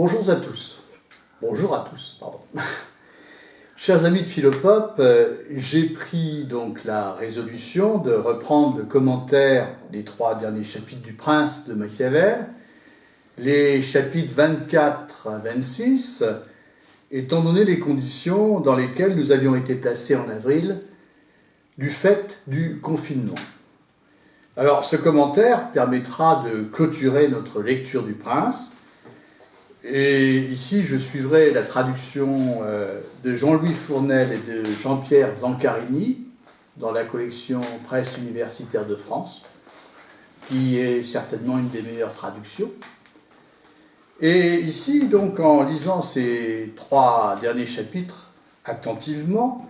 Bonjour à tous. Bonjour à tous, pardon. Chers amis de Philopop, j'ai pris donc la résolution de reprendre le commentaire des 3 derniers chapitres du Prince de Machiavel, les chapitres 24 à 26, étant donné les conditions dans lesquelles nous avions été placés en avril du fait du confinement. Alors, ce commentaire permettra de clôturer notre lecture du Prince. Et ici, je suivrai la traduction de Jean-Louis Fournel et de Jean-Pierre Zancarini dans la collection Presse universitaire de France, qui est certainement une des meilleures traductions. Et ici, donc, en lisant ces 3 derniers chapitres attentivement,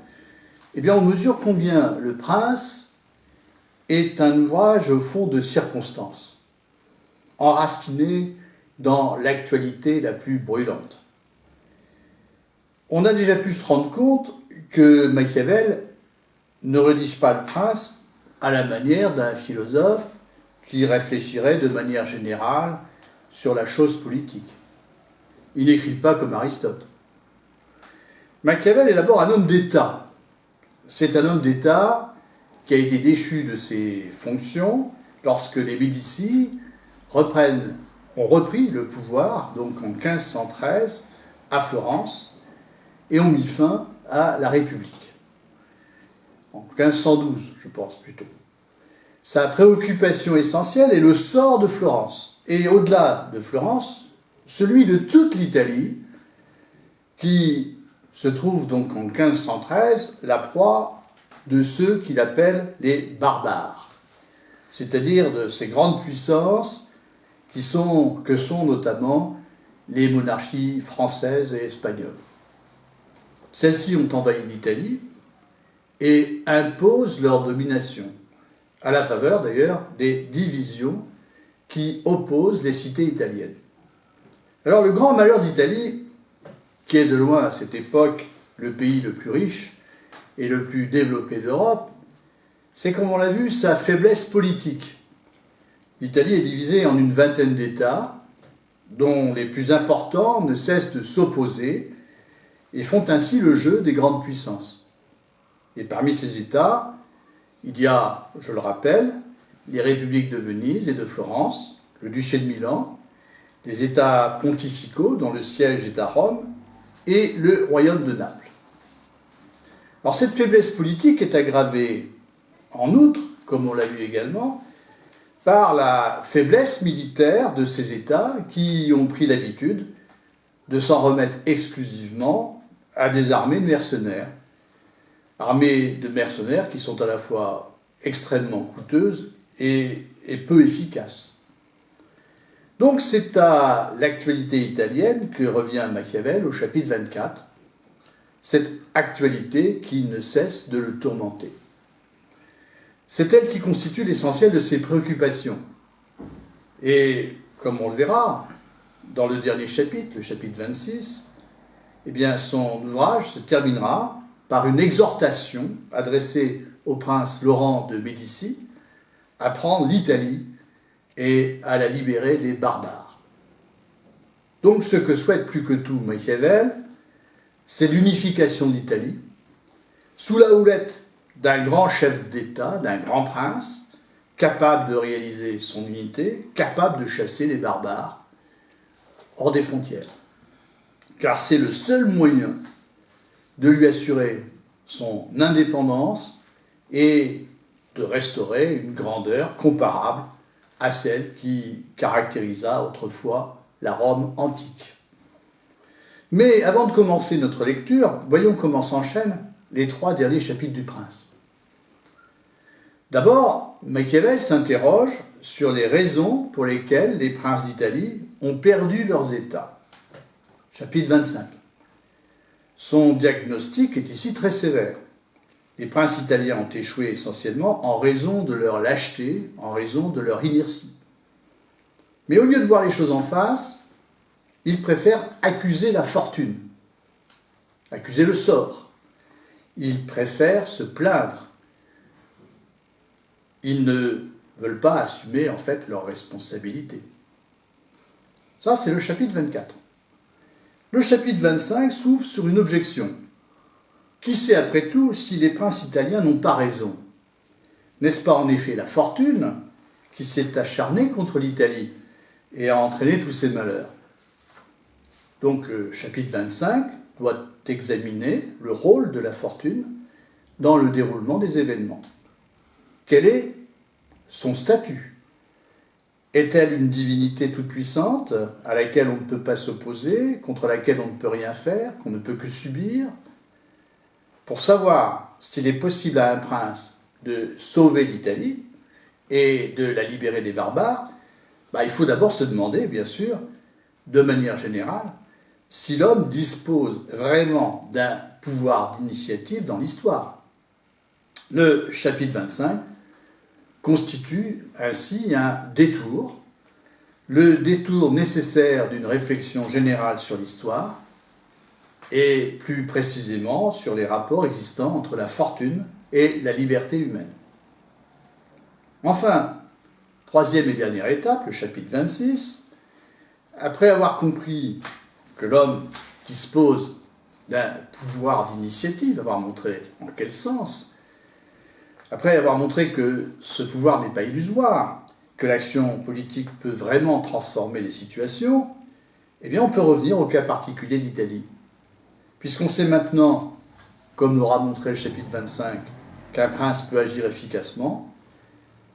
eh bien, on mesure combien le Prince est un ouvrage au fond de circonstances, enraciné dans l'actualité la plus brûlante. On a déjà pu se rendre compte que Machiavel ne rédige pas le Prince à la manière d'un philosophe qui réfléchirait de manière générale sur la chose politique. Il n'écrit pas comme Aristote. Machiavel est d'abord un homme d'État. C'est un homme d'État qui a été déchu de ses fonctions lorsque les Médicis ont repris le pouvoir, donc en 1513, à Florence, et ont mis fin à la République. En 1512, je pense plutôt. Sa préoccupation essentielle est le sort de Florence, et au-delà de Florence, celui de toute l'Italie, qui se trouve donc en 1513 la proie de ceux qu'il appelle les barbares, c'est-à-dire de ces grandes puissances que sont notamment les monarchies françaises et espagnoles. Celles-ci ont envahi l'Italie et imposent leur domination, à la faveur d'ailleurs des divisions qui opposent les cités italiennes. Alors le grand malheur d'Italie, qui est de loin à cette époque le pays le plus riche et le plus développé d'Europe, c'est, comme on l'a vu, sa faiblesse politique. L'Italie est divisée en une vingtaine d'États, dont les plus importants ne cessent de s'opposer et font ainsi le jeu des grandes puissances. Et parmi ces États, il y a, je le rappelle, les républiques de Venise et de Florence, le duché de Milan, les États pontificaux dont le siège est à Rome, et le royaume de Naples. Alors cette faiblesse politique est aggravée en outre, comme on l'a vu également, par la faiblesse militaire de ces États qui ont pris l'habitude de s'en remettre exclusivement à des armées de mercenaires. Armées de mercenaires qui sont à la fois extrêmement coûteuses et peu efficaces. Donc c'est à l'actualité italienne que revient Machiavel au chapitre 24, cette actualité qui ne cesse de le tourmenter. C'est elle qui constitue l'essentiel de ses préoccupations. Et, comme on le verra, dans le dernier chapitre, le chapitre 26, eh bien, son ouvrage se terminera par une exhortation adressée au prince Laurent de Médicis à prendre l'Italie et à la libérer des barbares. Donc, ce que souhaite plus que tout Machiavel, c'est l'unification de l'Italie, sous la houlette d'un grand chef d'État, d'un grand prince, capable de réaliser son unité, capable de chasser les barbares hors des frontières. Car c'est le seul moyen de lui assurer son indépendance et de restaurer une grandeur comparable à celle qui caractérisa autrefois la Rome antique. Mais avant de commencer notre lecture, voyons comment s'enchaînent les 3 derniers chapitres du Prince. D'abord, Machiavel s'interroge sur les raisons pour lesquelles les princes d'Italie ont perdu leurs États. Chapitre 25. Son diagnostic est ici très sévère. Les princes italiens ont échoué essentiellement en raison de leur lâcheté, en raison de leur inertie. Mais au lieu de voir les choses en face, ils préfèrent accuser la fortune, accuser le sort. Ils préfèrent se plaindre. Ils ne veulent pas assumer en fait leurs responsabilités. Ça, c'est le chapitre 24. Le chapitre 25 s'ouvre sur une objection. Qui sait après tout si les princes italiens n'ont pas raison? N'est-ce pas en effet la fortune qui s'est acharnée contre l'Italie et a entraîné tous ces malheurs? Donc le chapitre 25 doit examiner le rôle de la fortune dans le déroulement des événements. Quel est son statut? Est-elle une divinité toute-puissante à laquelle on ne peut pas s'opposer, contre laquelle on ne peut rien faire, qu'on ne peut que subir? Pour savoir s'il est possible à un prince de sauver l'Italie et de la libérer des barbares, il faut d'abord se demander, bien sûr, de manière générale, si l'homme dispose vraiment d'un pouvoir d'initiative dans l'histoire. Le chapitre 25 constitue ainsi un détour, le détour nécessaire d'une réflexion générale sur l'histoire et plus précisément sur les rapports existants entre la fortune et la liberté humaine. Enfin, troisième et dernière étape, le chapitre 26, après avoir compris que l'homme dispose d'un pouvoir d'initiative, avoir montré en quel sens, après avoir montré que ce pouvoir n'est pas illusoire, que l'action politique peut vraiment transformer les situations, eh bien on peut revenir au cas particulier d'Italie. Puisqu'on sait maintenant, comme l'aura montré le chapitre 25, qu'un prince peut agir efficacement,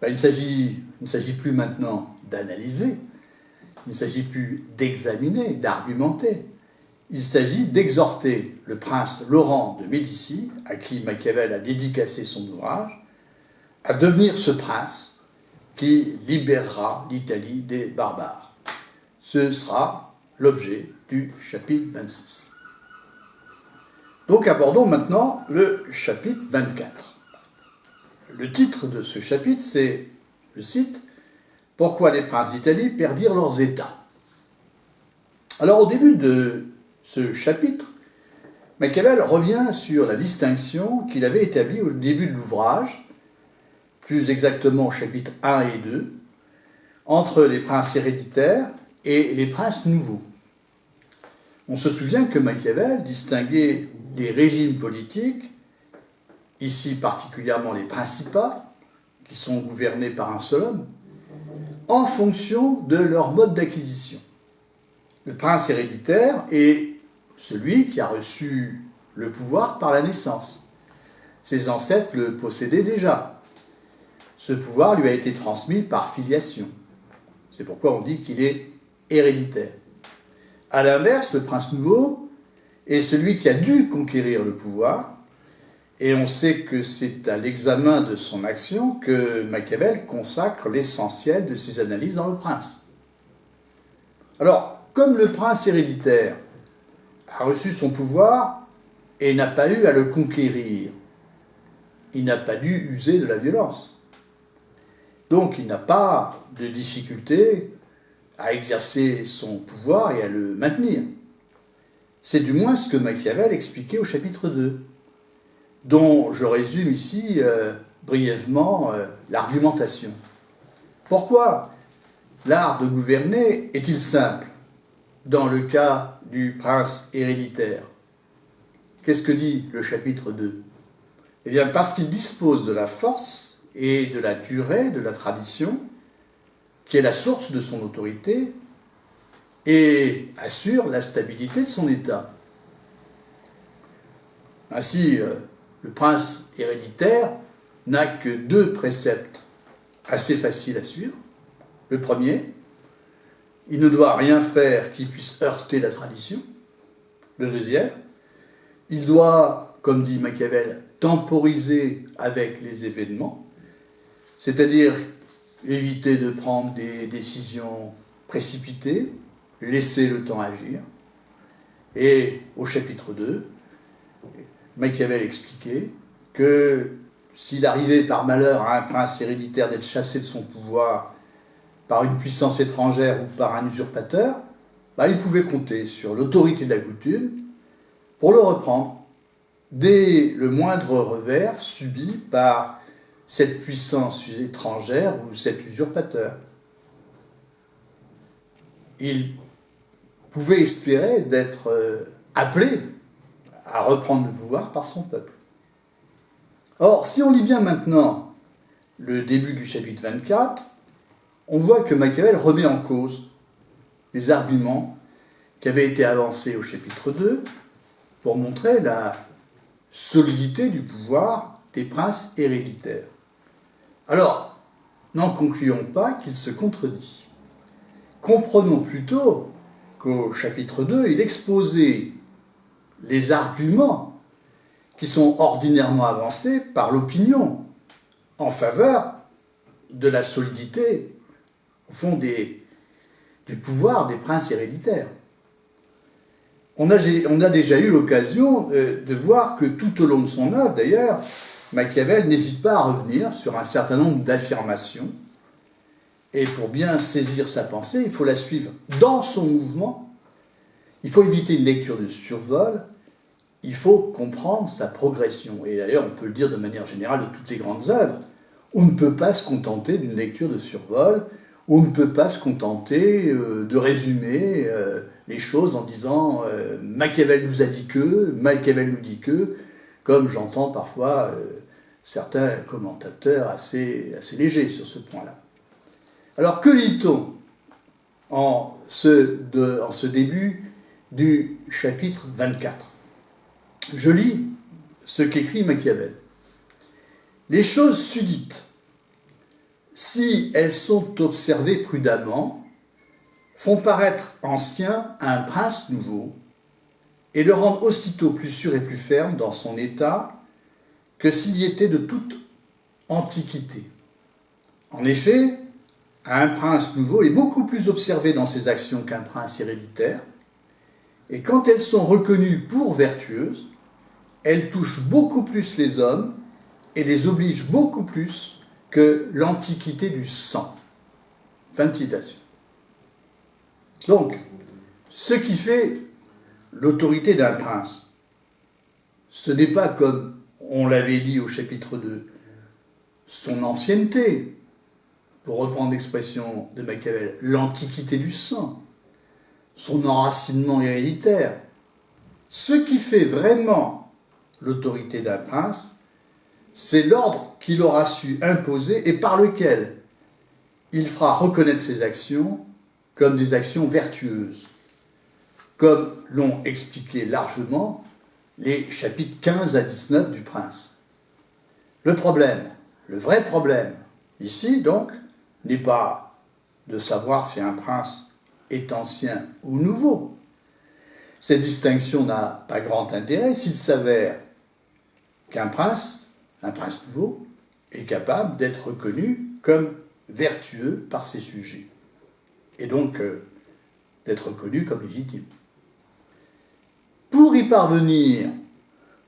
il ne s'agit plus maintenant d'analyser, il ne s'agit plus d'examiner, d'argumenter. Il s'agit d'exhorter le prince Laurent de Médicis, à qui Machiavel a dédicacé son ouvrage, à devenir ce prince qui libérera l'Italie des barbares. Ce sera l'objet du chapitre 26. Donc abordons maintenant le chapitre 24. Le titre de ce chapitre, c'est, je cite, « Pourquoi les princes d'Italie perdirent leurs États ». Alors au début de ce chapitre, Machiavel revient sur la distinction qu'il avait établie au début de l'ouvrage, plus exactement au chapitre 1 et 2, entre les princes héréditaires et les princes nouveaux. On se souvient que Machiavel distinguait les régimes politiques, ici particulièrement les principats, qui sont gouvernés par un seul homme, en fonction de leur mode d'acquisition. Le prince héréditaire est celui qui a reçu le pouvoir par la naissance. Ses ancêtres le possédaient déjà. Ce pouvoir lui a été transmis par filiation. C'est pourquoi on dit qu'il est héréditaire. À l'inverse, le prince nouveau est celui qui a dû conquérir le pouvoir, et on sait que c'est à l'examen de son action que Machiavel consacre l'essentiel de ses analyses dans Le Prince. Alors, comme le prince héréditaire a reçu son pouvoir et n'a pas eu à le conquérir, il n'a pas dû user de la violence. Donc il n'a pas de difficulté à exercer son pouvoir et à le maintenir. C'est du moins ce que Machiavel expliquait au chapitre 2, dont je résume ici brièvement l'argumentation. Pourquoi l'art de gouverner est-il simple dans le cas du prince héréditaire? Qu'est-ce que dit le chapitre 2? Eh bien, parce qu'il dispose de la force et de la durée de la tradition, qui est la source de son autorité, et assure la stabilité de son État. Ainsi, le prince héréditaire n'a que deux préceptes assez faciles à suivre. Le premier, il ne doit rien faire qui puisse heurter la tradition. Le deuxième, il doit, comme dit Machiavel, temporiser avec les événements, c'est-à-dire éviter de prendre des décisions précipitées, laisser le temps agir. Et au chapitre 2, Machiavel expliquait que s'il arrivait par malheur à un prince héréditaire d'être chassé de son pouvoir par une puissance étrangère ou par un usurpateur, il pouvait compter sur l'autorité de la coutume pour le reprendre dès le moindre revers subi par cette puissance étrangère ou cet usurpateur. Il pouvait espérer d'être appelé à reprendre le pouvoir par son peuple. Or, si on lit bien maintenant le début du chapitre 24, on voit que Machiavel remet en cause les arguments qui avaient été avancés au chapitre 2 pour montrer la solidité du pouvoir des princes héréditaires. Alors, n'en concluons pas qu'il se contredit. Comprenons plutôt qu'au chapitre 2, il exposait les arguments qui sont ordinairement avancés par l'opinion en faveur de la solidité, au fond, du pouvoir des princes héréditaires. On a déjà eu l'occasion de voir que tout au long de son œuvre, d'ailleurs, Machiavel n'hésite pas à revenir sur un certain nombre d'affirmations. Et pour bien saisir sa pensée, il faut la suivre dans son mouvement. Il faut éviter une lecture de survol. Il faut comprendre sa progression. Et d'ailleurs, on peut le dire de manière générale de toutes les grandes œuvres. On ne peut pas se contenter d'une lecture de survol. On ne peut pas se contenter de résumer les choses en disant Machiavel nous a dit que, Machiavel nous dit que, comme j'entends parfois certains commentateurs assez légers sur ce point-là. Alors que lit-on en ce début du chapitre 24 ? Je lis ce qu'écrit Machiavel. Les choses sudites, si elles sont observées prudemment, font paraître ancien un prince nouveau et le rendent aussitôt plus sûr et plus ferme dans son état que s'il y était de toute antiquité. En effet, un prince nouveau est beaucoup plus observé dans ses actions qu'un prince héréditaire, et quand elles sont reconnues pour vertueuses, elles touchent beaucoup plus les hommes et les obligent beaucoup plus que l'antiquité du sang. Fin de citation. Donc, ce qui fait l'autorité d'un prince, ce n'est pas, comme on l'avait dit au chapitre 2, son ancienneté, pour reprendre l'expression de Machiavel, l'antiquité du sang, son enracinement héréditaire. Ce qui fait vraiment l'autorité d'un prince, c'est l'ordre qu'il aura su imposer et par lequel il fera reconnaître ses actions comme des actions vertueuses, comme l'ont expliqué largement les chapitres 15 à 19 du Prince. Le problème, le vrai problème, ici donc, n'est pas de savoir si un prince est ancien ou nouveau. Cette distinction n'a pas grand intérêt s'il s'avère qu'un prince nouveau, est capable d'être reconnu comme vertueux par ses sujets, et donc d'être reconnu comme légitime. Pour y parvenir,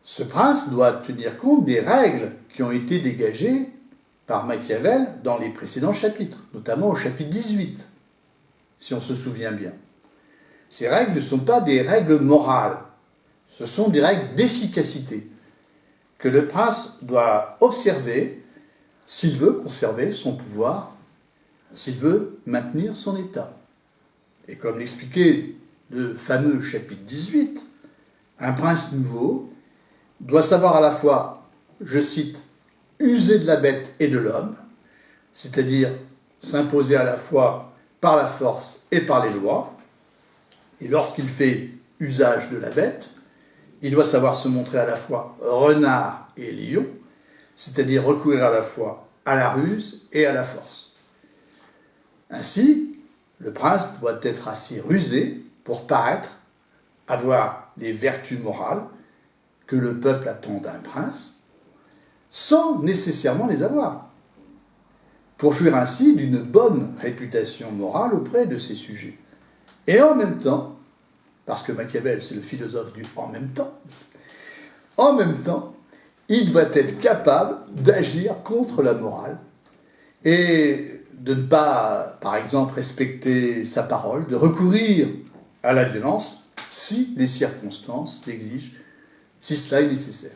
ce prince doit tenir compte des règles qui ont été dégagées par Machiavel dans les précédents chapitres, notamment au chapitre 18, si on se souvient bien. Ces règles ne sont pas des règles morales, ce sont des règles d'efficacité que le prince doit observer s'il veut conserver son pouvoir, s'il veut maintenir son état. Et comme l'expliquait le fameux chapitre 18, un prince nouveau doit savoir à la fois, je cite, user de la bête et de l'homme, c'est-à-dire s'imposer à la fois par la force et par les lois. Et lorsqu'il fait usage de la bête, il doit savoir se montrer à la fois renard et lion, c'est-à-dire recourir à la fois à la ruse et à la force. Ainsi, le prince doit être assez rusé pour paraître avoir les vertus morales que le peuple attend d'un prince, sans nécessairement les avoir, pour jouir ainsi d'une bonne réputation morale auprès de ses sujets. Et en même temps, parce que Machiavel c'est le philosophe du « en même temps », il doit être capable d'agir contre la morale et de ne pas, par exemple, respecter sa parole, de recourir à la violence si les circonstances l'exigent, si cela est nécessaire.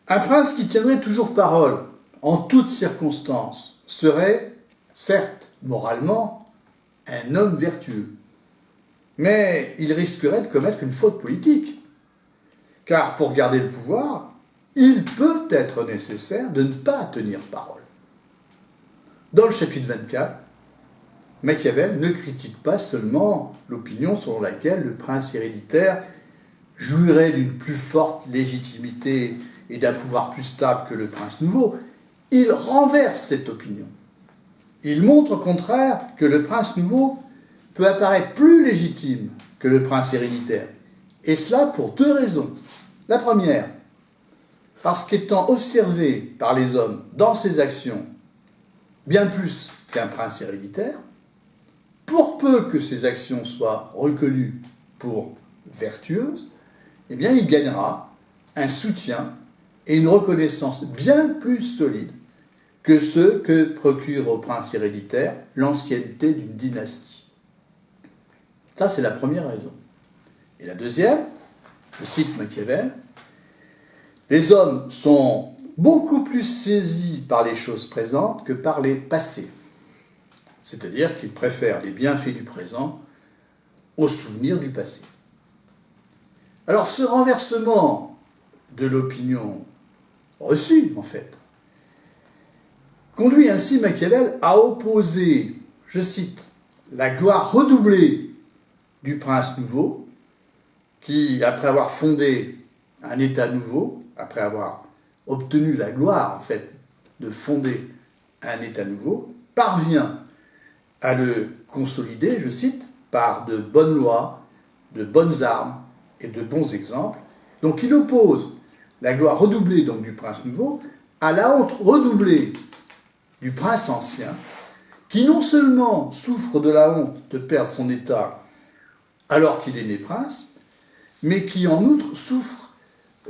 Un prince qui tiendrait toujours parole en toutes circonstances serait, certes, moralement, un homme vertueux. mais il risquerait de commettre une faute politique. Car pour garder le pouvoir, il peut être nécessaire de ne pas tenir parole. Dans le chapitre 24, Machiavel ne critique pas seulement l'opinion selon laquelle le prince héréditaire jouirait d'une plus forte légitimité et d'un pouvoir plus stable que le prince nouveau, il renverse cette opinion. Il montre au contraire que le prince nouveau peut apparaître plus légitime que le prince héréditaire, et cela pour deux raisons. La première, parce qu'étant observé par les hommes dans ses actions bien plus qu'un prince héréditaire, pour peu que ses actions soient reconnues pour vertueuses, eh bien il gagnera un soutien et une reconnaissance bien plus solide que ceux que procure au prince héréditaire l'ancienneté d'une dynastie. Ça, c'est la première raison. Et la deuxième, je cite Machiavel, les hommes sont beaucoup plus saisis par les choses présentes que par les passées. C'est-à-dire qu'ils préfèrent les bienfaits du présent aux souvenirs du passé. Alors ce renversement de l'opinion reçue, en fait, conduit ainsi Machiavel à opposer, je cite, la gloire redoublée du prince nouveau, qui, après avoir fondé un État nouveau, après avoir obtenu la gloire, en fait, de fonder un État nouveau, parvient à le consolider, je cite, par de bonnes lois, de bonnes armes et de bons exemples. Donc il oppose la gloire redoublée donc, du prince nouveau à la honte redoublée du prince ancien, qui non seulement souffre de la honte de perdre son état alors qu'il est né prince, mais qui en outre souffre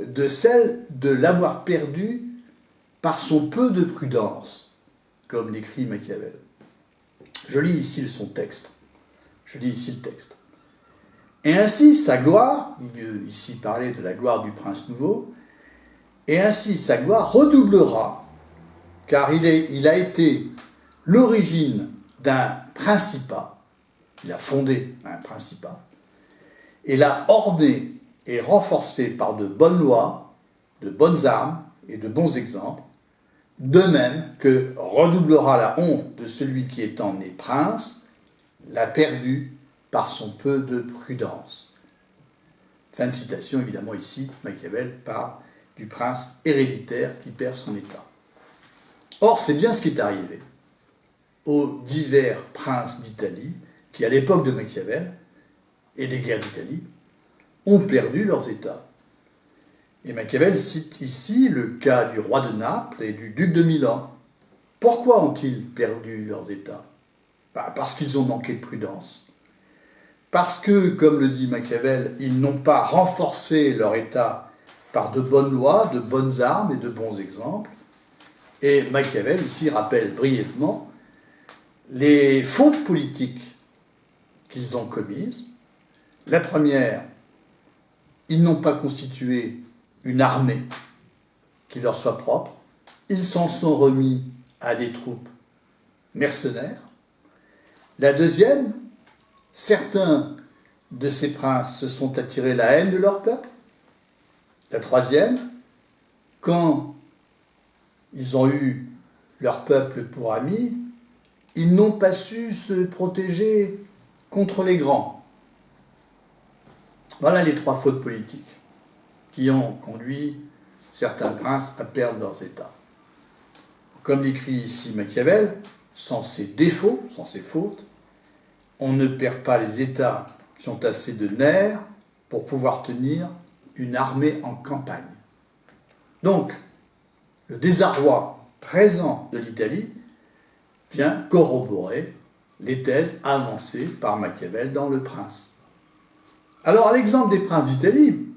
de celle de l'avoir perdu par son peu de prudence, comme l'écrit Machiavel. Je lis ici son texte. Et ainsi sa gloire, il veut ici parler de la gloire du prince nouveau, et ainsi sa gloire redoublera, car il a été l'origine d'un principat, il a fondé un principat, et l'a orné et renforcé par de bonnes lois, de bonnes armes et de bons exemples, de même que redoublera la honte de celui qui étant né prince, l'a perdu par son peu de prudence. Fin de citation, évidemment, ici, Machiavel parle du prince héréditaire qui perd son état. Or, c'est bien ce qui est arrivé aux divers princes d'Italie qui, à l'époque de Machiavel et des guerres d'Italie, ont perdu leurs états. Et Machiavel cite ici le cas du roi de Naples et du duc de Milan. Pourquoi ont-ils perdu leurs états ? Parce qu'ils ont manqué de prudence. Parce que, comme le dit Machiavel, ils n'ont pas renforcé leur état par de bonnes lois, de bonnes armes et de bons exemples. Et Machiavel, ici, rappelle brièvement les fautes politiques qu'ils ont commises. La première, ils n'ont pas constitué une armée qui leur soit propre. Ils s'en sont remis à des troupes mercenaires. La deuxième, certains de ces princes se sont attirés la haine de leur peuple. La troisième, quand ils ont eu leur peuple pour amis, ils n'ont pas su se protéger contre les grands. Voilà les trois fautes politiques qui ont conduit certains princes à perdre leurs états. Comme l'écrit ici Machiavel, sans ces défauts, sans ces fautes, on ne perd pas les états qui ont assez de nerfs pour pouvoir tenir une armée en campagne. Donc, le désarroi présent de l'Italie vient corroborer les thèses avancées par Machiavel dans Le Prince. Alors, à l'exemple des princes d'Italie,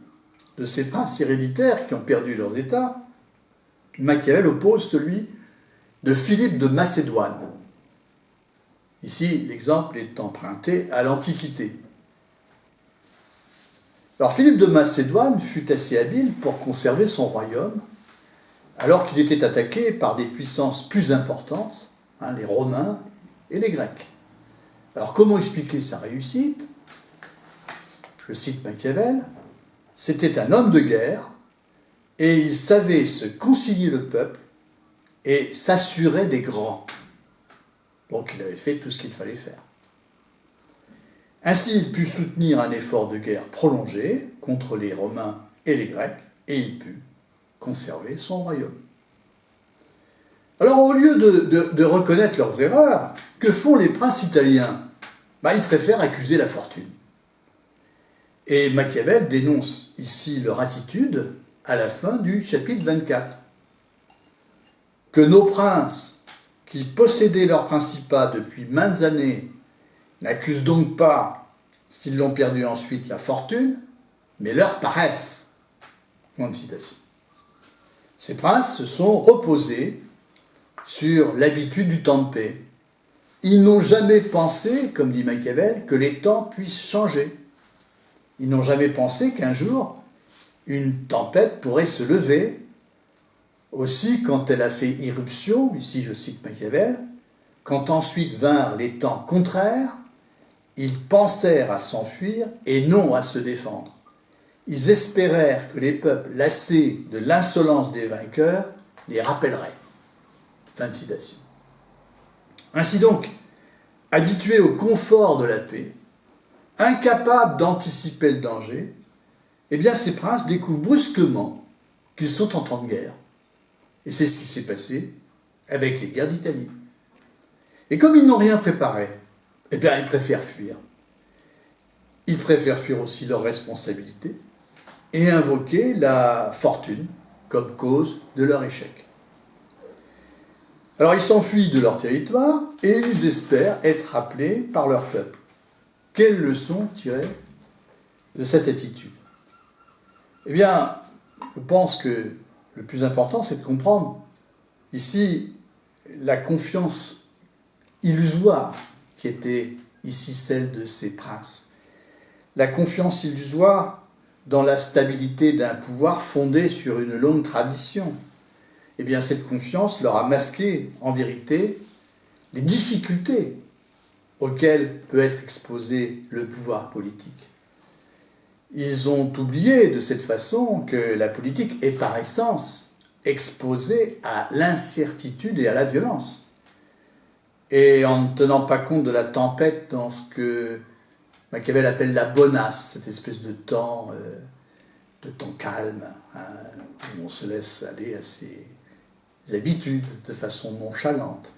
de ces princes héréditaires qui ont perdu leurs états, Machiavel oppose celui de Philippe de Macédoine. Ici, l'exemple est emprunté à l'Antiquité. Alors, Philippe de Macédoine fut assez habile pour conserver son royaume, alors qu'il était attaqué par des puissances plus importantes, les Romains et les Grecs. Alors, comment expliquer sa réussite ? je cite Machiavel, c'était un homme de guerre et il savait se concilier le peuple et s'assurer des grands. Donc il avait fait tout ce qu'il fallait faire. Ainsi, il put soutenir un effort de guerre prolongé contre les Romains et les Grecs, et il put conserver son royaume. Alors, au lieu de reconnaître leurs erreurs, que font les princes italiens ? Ils préfèrent accuser la fortune. Et Machiavel dénonce ici leur attitude à la fin du chapitre 24. Que nos princes, qui possédaient leur principat depuis maintes années, n'accusent donc pas, s'ils l'ont perdu ensuite, la fortune, mais leur paresse. Point de citation. Ces princes se sont reposés sur l'habitude du temps de paix. Ils n'ont jamais pensé, comme dit Machiavel, que les temps puissent changer. Ils n'ont jamais pensé qu'un jour, une tempête pourrait se lever. Aussi, quand elle a fait irruption, ici je cite Machiavel, quand ensuite vinrent les temps contraires, ils pensèrent à s'enfuir et non à se défendre. Ils espérèrent que les peuples, lassés de l'insolence des vainqueurs, les rappelleraient. Fin de citation. Ainsi donc, habitués au confort de la paix, incapables d'anticiper le danger, ces princes découvrent brusquement qu'ils sont en temps de guerre. Et c'est ce qui s'est passé avec les guerres d'Italie. Et comme ils n'ont rien préparé, ils préfèrent fuir. Ils préfèrent fuir aussi leurs responsabilités et invoquer la fortune comme cause de leur échec. Alors ils s'enfuient de leur territoire et ils espèrent être rappelés par leur peuple. Quelle leçon tirer de cette attitude ? Je pense que le plus important, c'est de comprendre ici la confiance illusoire qui était ici celle de ces princes. La confiance illusoire dans la stabilité d'un pouvoir fondé sur une longue tradition. Cette confiance leur a masqué, en vérité, les difficultés auxquelles peut être exposé le pouvoir politique. Ils ont oublié de cette façon que la politique est par essence exposée à l'incertitude et à la violence. Et en ne tenant pas compte de la tempête dans ce que Machiavel appelle la bonasse, cette espèce de temps calme, où on se laisse aller à ses habitudes de façon nonchalante.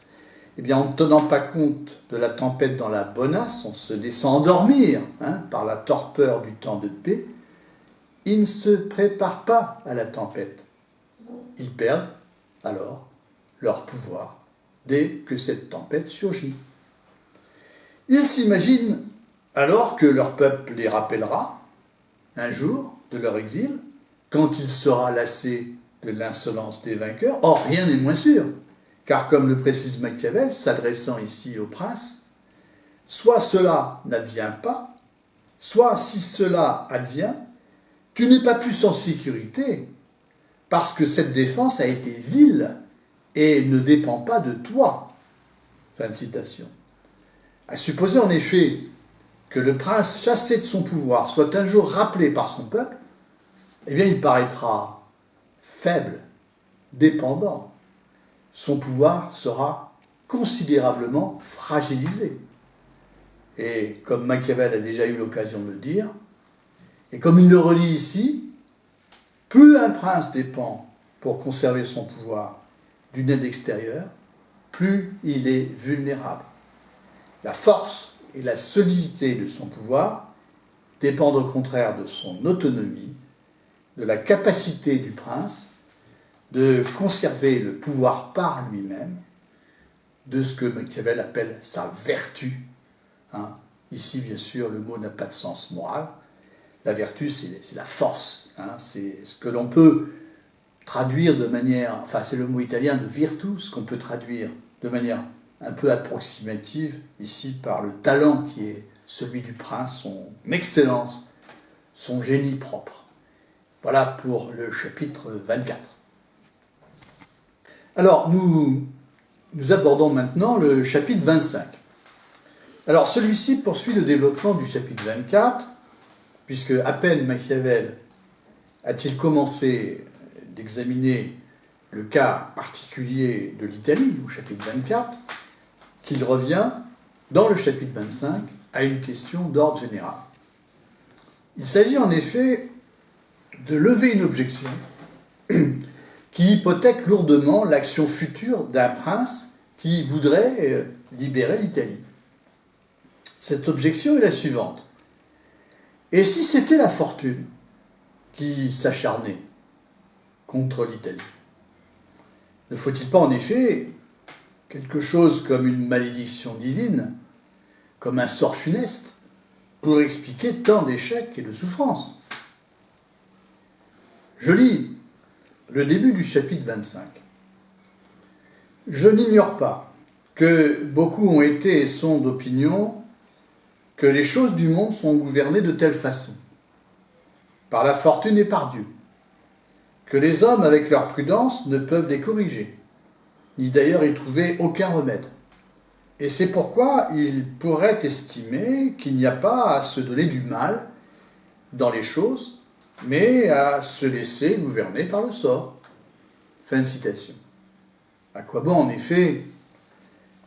En ne tenant pas compte de la tempête dans la bonasse, en se laissant endormir par la torpeur du temps de paix, ils ne se préparent pas à la tempête. Ils perdent alors leur pouvoir dès que cette tempête surgit. Ils s'imaginent alors que leur peuple les rappellera un jour de leur exil, quand il sera lassé de l'insolence des vainqueurs. Or, rien n'est moins sûr, car comme le précise Machiavel, s'adressant ici aux princes, soit cela n'advient pas, soit si cela advient, tu n'es pas plus en sécurité, parce que cette défense a été vile et ne dépend pas de toi. Fin de citation. À supposer en effet que le prince chassé de son pouvoir soit un jour rappelé par son peuple, il paraîtra faible, dépendant. Son pouvoir sera considérablement fragilisé. Et comme Machiavel a déjà eu l'occasion de le dire, et comme il le redit ici, plus un prince dépend pour conserver son pouvoir d'une aide extérieure, plus il est vulnérable. La force et la solidité de son pouvoir dépendent au contraire de son autonomie, de la capacité du prince de conserver le pouvoir par lui-même, de ce que Machiavel appelle sa vertu. Ici, bien sûr, le mot n'a pas de sens moral. La vertu, c'est la force. C'est ce que l'on peut traduire de manière... c'est le mot italien de virtus, qu'on peut traduire de manière un peu approximative, ici, par le talent qui est celui du prince, son excellence, son génie propre. Voilà pour le chapitre 24. Alors, nous abordons maintenant le chapitre 25. Alors, celui-ci poursuit le développement du chapitre 24 puisque à peine Machiavel a-t-il commencé d'examiner le cas particulier de l'Italie, au chapitre 24, qu'il revient, dans le chapitre 25, à une question d'ordre général. Il s'agit en effet de lever une objection qui hypothèque lourdement l'action future d'un prince qui voudrait libérer l'Italie. Cette objection est la suivante. Et si c'était la fortune qui s'acharnait contre l'Italie? Ne faut-il pas en effet quelque chose comme une malédiction divine, comme un sort funeste, pour expliquer tant d'échecs et de souffrances? Je lis le début du chapitre 25. Je n'ignore pas que beaucoup ont été et sont d'opinion que les choses du monde sont gouvernées de telle façon, par la fortune et par Dieu, que les hommes, avec leur prudence, ne peuvent les corriger, ni d'ailleurs y trouver aucun remède. Et c'est pourquoi ils pourraient estimer qu'il n'y a pas à se donner du mal dans les choses, mais à se laisser gouverner par le sort. Fin de citation. À quoi bon, en effet,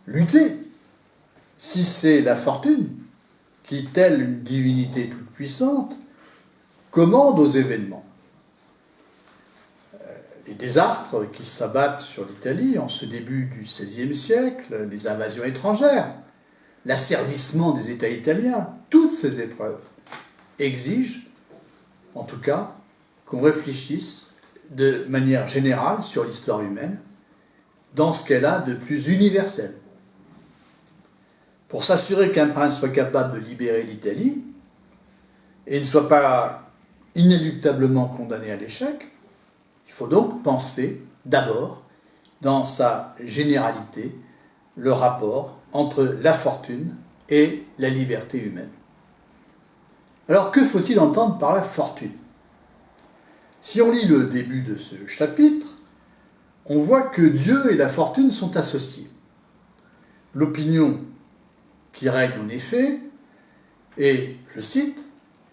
lutter si c'est la fortune qui, telle une divinité toute-puissante, commande aux événements? Les désastres qui s'abattent sur l'Italie en ce début du XVIe siècle, les invasions étrangères, l'asservissement des États italiens, toutes ces épreuves exigent, en tout cas, qu'on réfléchisse de manière générale sur l'histoire humaine, dans ce qu'elle a de plus universel. Pour s'assurer qu'un prince soit capable de libérer l'Italie et ne soit pas inéluctablement condamné à l'échec, il faut donc penser d'abord, dans sa généralité, le rapport entre la fortune et la liberté humaine. Alors que faut-il entendre par la fortune? Si on lit le début de ce chapitre, on voit que Dieu et la fortune sont associés. L'opinion qui règne en effet est, je cite,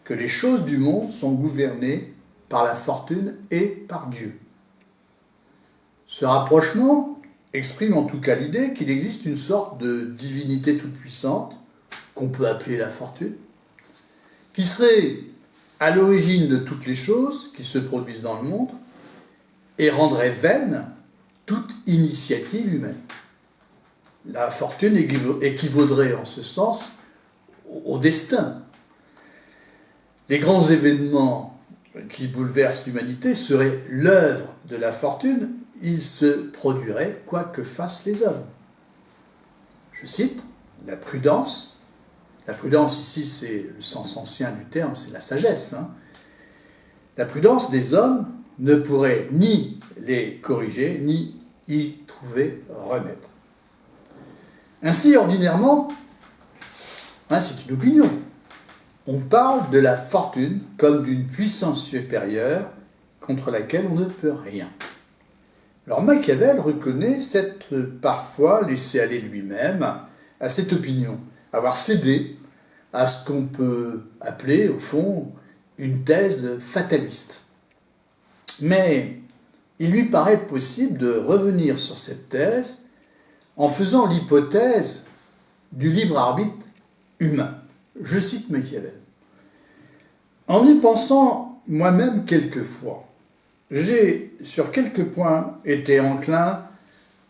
que les choses du monde sont gouvernées par la fortune et par Dieu. Ce rapprochement exprime en tout cas l'idée qu'il existe une sorte de divinité toute-puissante, qu'on peut appeler la fortune, qui serait à l'origine de toutes les choses qui se produisent dans le monde et rendrait vaine toute initiative humaine. La fortune équivaudrait en ce sens au destin. Les grands événements qui bouleversent l'humanité seraient l'œuvre de la fortune, ils se produiraient quoi que fassent les hommes. Je cite, la prudence. La prudence ici, c'est le sens ancien du terme, c'est la sagesse. La prudence des hommes ne pourrait ni les corriger, ni y trouver remède. Ainsi, ordinairement, c'est une opinion, on parle de la fortune comme d'une puissance supérieure contre laquelle on ne peut rien. Alors Machiavel reconnaît s'être parfois laissé aller lui-même à cette opinion, avoir cédé à ce qu'on peut appeler, au fond, une thèse fataliste. Mais il lui paraît possible de revenir sur cette thèse en faisant l'hypothèse du libre arbitre humain. Je cite Machiavel. En y pensant moi-même quelquefois, j'ai sur quelques points été enclin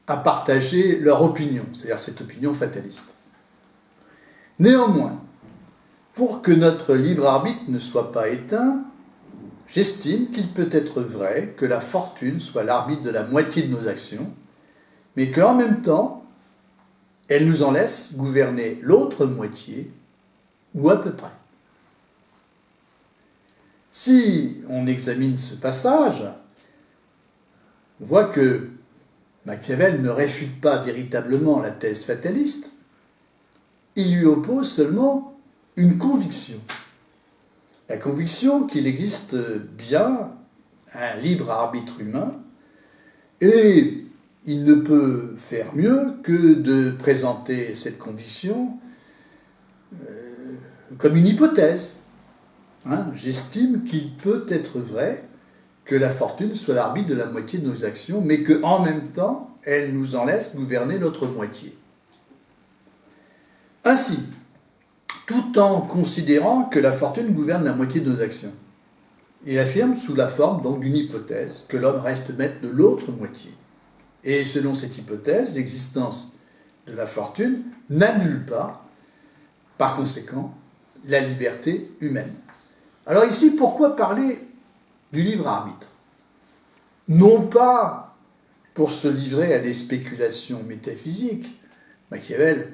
à partager leur opinion, c'est-à-dire cette opinion fataliste. Néanmoins, pour que notre libre arbitre ne soit pas éteint, j'estime qu'il peut être vrai que la fortune soit l'arbitre de la moitié de nos actions, mais qu'en même temps, elle nous en laisse gouverner l'autre moitié, ou à peu près. Si on examine ce passage, on voit que Machiavel ne réfute pas véritablement la thèse fataliste, il lui oppose seulement une conviction. La conviction qu'il existe bien un libre arbitre humain, et il ne peut faire mieux que de présenter cette conviction comme une hypothèse. J'estime qu'il peut être vrai que la fortune soit l'arbitre de la moitié de nos actions, mais qu'en même temps, elle nous en laisse gouverner l'autre moitié. Ainsi, tout en considérant que la fortune gouverne la moitié de nos actions, il affirme sous la forme donc d'une hypothèse que l'homme reste maître de l'autre moitié. Et selon cette hypothèse, l'existence de la fortune n'annule pas, par conséquent, la liberté humaine. Alors ici, pourquoi parler du libre arbitre? Non pas pour se livrer à des spéculations métaphysiques. Machiavel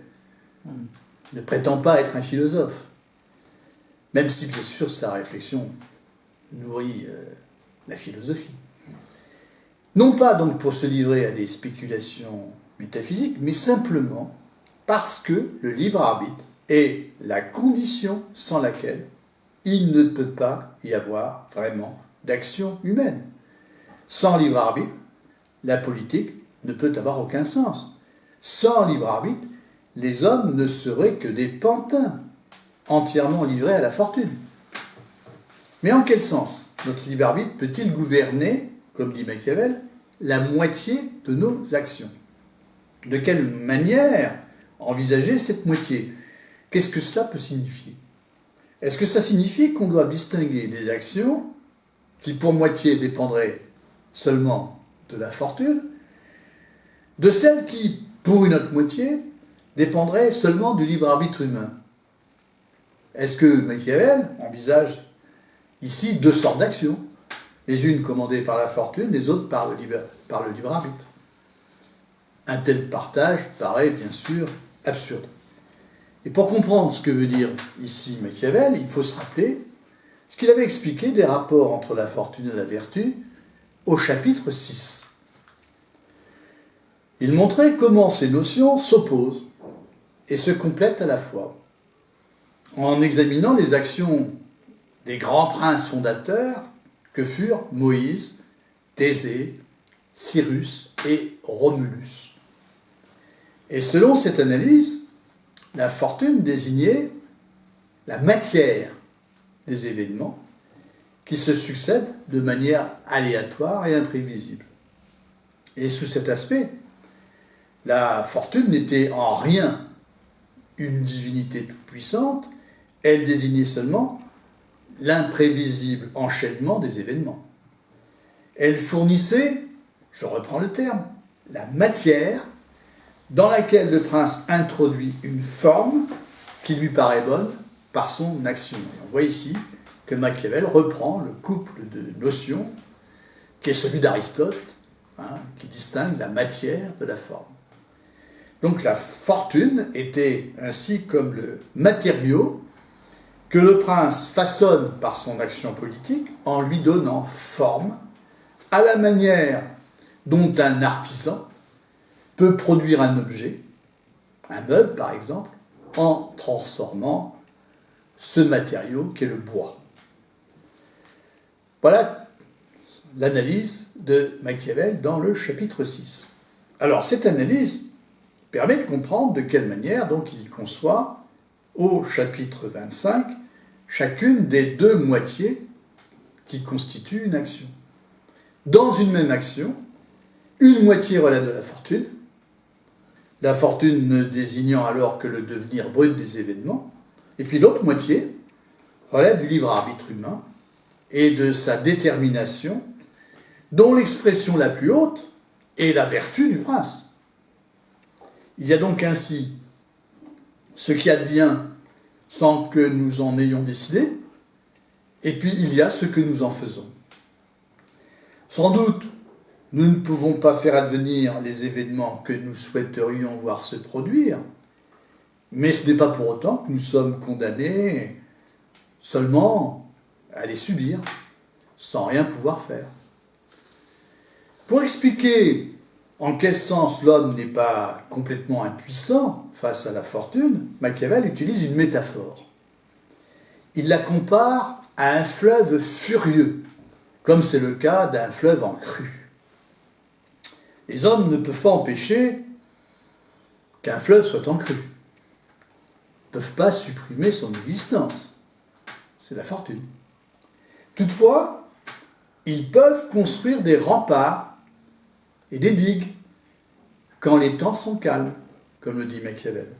ne prétend pas être un philosophe, même si bien sûr sa réflexion nourrit la philosophie. Non pas donc pour se livrer à des spéculations métaphysiques, mais simplement parce que le libre arbitre est la condition sans laquelle il ne peut pas y avoir vraiment d'action humaine. Sans libre arbitre, la politique ne peut avoir aucun sens. Sans libre arbitre, les hommes ne seraient que des pantins, entièrement livrés à la fortune. Mais en quel sens notre libre arbitre peut-il gouverner, comme dit Machiavel, la moitié de nos actions? De quelle manière envisager cette moitié? Qu'est-ce que cela peut signifier? Est-ce que ça signifie qu'on doit distinguer des actions qui pour moitié dépendraient seulement de la fortune, de celles qui, pour une autre moitié, dépendraient seulement du libre arbitre humain? Est-ce que Machiavel envisage ici deux sortes d'actions, les unes commandées par la fortune, les autres par le libre arbitre? Un tel partage paraît bien sûr absurde. Et pour comprendre ce que veut dire ici Machiavel, il faut se rappeler ce qu'il avait expliqué des rapports entre la fortune et la vertu au chapitre 6. Il montrait comment ces notions s'opposent et se complètent à la fois, en examinant les actions des grands princes fondateurs que furent Moïse, Thésée, Cyrus et Romulus. Et selon cette analyse, la fortune désignait la matière des événements qui se succèdent de manière aléatoire et imprévisible. Et sous cet aspect, la fortune n'était en rien une divinité toute-puissante, elle désignait seulement l'imprévisible enchaînement des événements. Elle fournissait, je reprends le terme, la matière dans laquelle le prince introduit une forme qui lui paraît bonne par son action. Et on voit ici que Machiavel reprend le couple de notions qui est celui d'Aristote, qui distingue la matière de la forme. Donc la fortune était ainsi comme le matériau que le prince façonne par son action politique en lui donnant forme, à la manière dont un artisan peut produire un objet, un meuble par exemple, en transformant ce matériau qu'est le bois. Voilà l'analyse de Machiavel dans le chapitre 6. Alors cette analyse permet de comprendre de quelle manière donc il conçoit au chapitre 25 chacune des deux moitiés qui constituent une action. Dans une même action, une moitié relève de la fortune ne désignant alors que le devenir brut des événements, et puis l'autre moitié relève du libre arbitre humain et de sa détermination, dont l'expression la plus haute est la vertu du prince. Il y a donc ainsi ce qui advient sans que nous en ayons décidé, et puis il y a ce que nous en faisons. Sans doute, nous ne pouvons pas faire advenir les événements que nous souhaiterions voir se produire, mais ce n'est pas pour autant que nous sommes condamnés seulement à les subir, sans rien pouvoir faire. Pour expliquer en quel sens l'homme n'est pas complètement impuissant face à la fortune, Machiavel utilise une métaphore. Il la compare à un fleuve furieux, comme c'est le cas d'un fleuve en crue. Les hommes ne peuvent pas empêcher qu'un fleuve soit en crue. Ils ne peuvent pas supprimer son existence. c'est la fortune. Toutefois, ils peuvent construire des remparts et des digues quand les temps sont calmes, comme le dit Machiavel,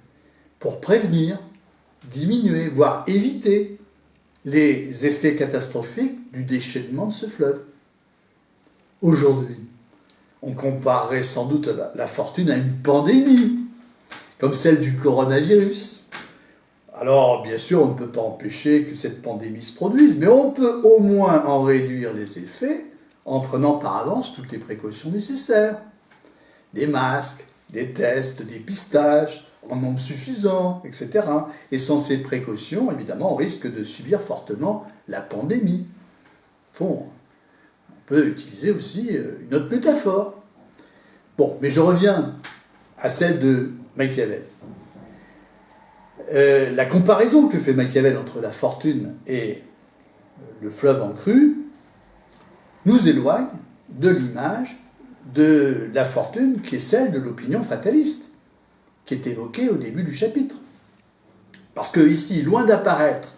pour prévenir, diminuer, voire éviter les effets catastrophiques du déchaînement de ce fleuve. Aujourd'hui, on comparerait sans doute la fortune à une pandémie, comme celle du coronavirus. Alors, bien sûr, on ne peut pas empêcher que cette pandémie se produise, mais on peut au moins en réduire les effets en prenant par avance toutes les précautions nécessaires. Des masques, des tests, des pistages, en nombre suffisant, etc. Et sans ces précautions, évidemment, on risque de subir fortement la pandémie. Bon, on peut utiliser aussi une autre métaphore. Bon, mais je reviens à celle de Machiavel. La comparaison que fait Machiavel entre la fortune et le fleuve en crue nous éloigne de l'image de la fortune qui est celle de l'opinion fataliste, qui est évoquée au début du chapitre. Parce que ici, loin d'apparaître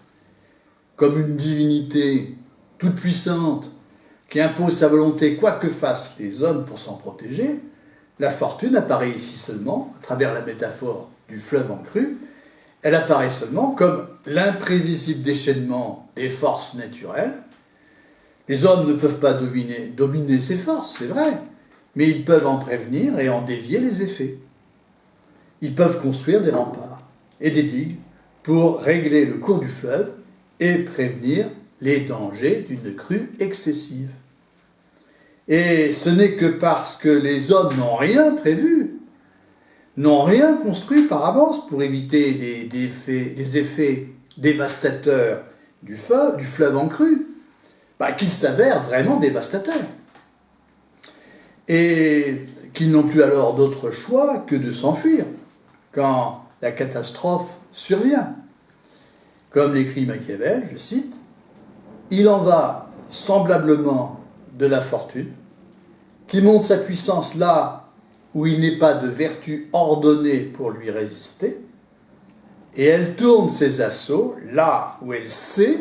comme une divinité toute puissante qui impose sa volonté quoi que fassent les hommes pour s'en protéger, la fortune apparaît ici seulement, à travers la métaphore du fleuve en crue, elle apparaît seulement comme l'imprévisible déchaînement des forces naturelles. Les hommes ne peuvent pas dominer ces forces, c'est vrai, mais ils peuvent en prévenir et en dévier les effets. Ils peuvent construire des remparts et des digues pour régler le cours du fleuve et prévenir les dangers d'une crue excessive. Et ce n'est que parce que les hommes n'ont rien prévu, n'ont rien construit par avance pour éviter les effets dévastateurs du fleuve en crue, qu'ils s'avèrent vraiment dévastateurs. Et qu'ils n'ont plus alors d'autre choix que de s'enfuir quand la catastrophe survient. Comme l'écrit Machiavel, je cite, « Il en va semblablement de la fortune, qui montre sa puissance là où il n'est pas de vertu ordonnée pour lui résister, et elle tourne ses assauts là où elle sait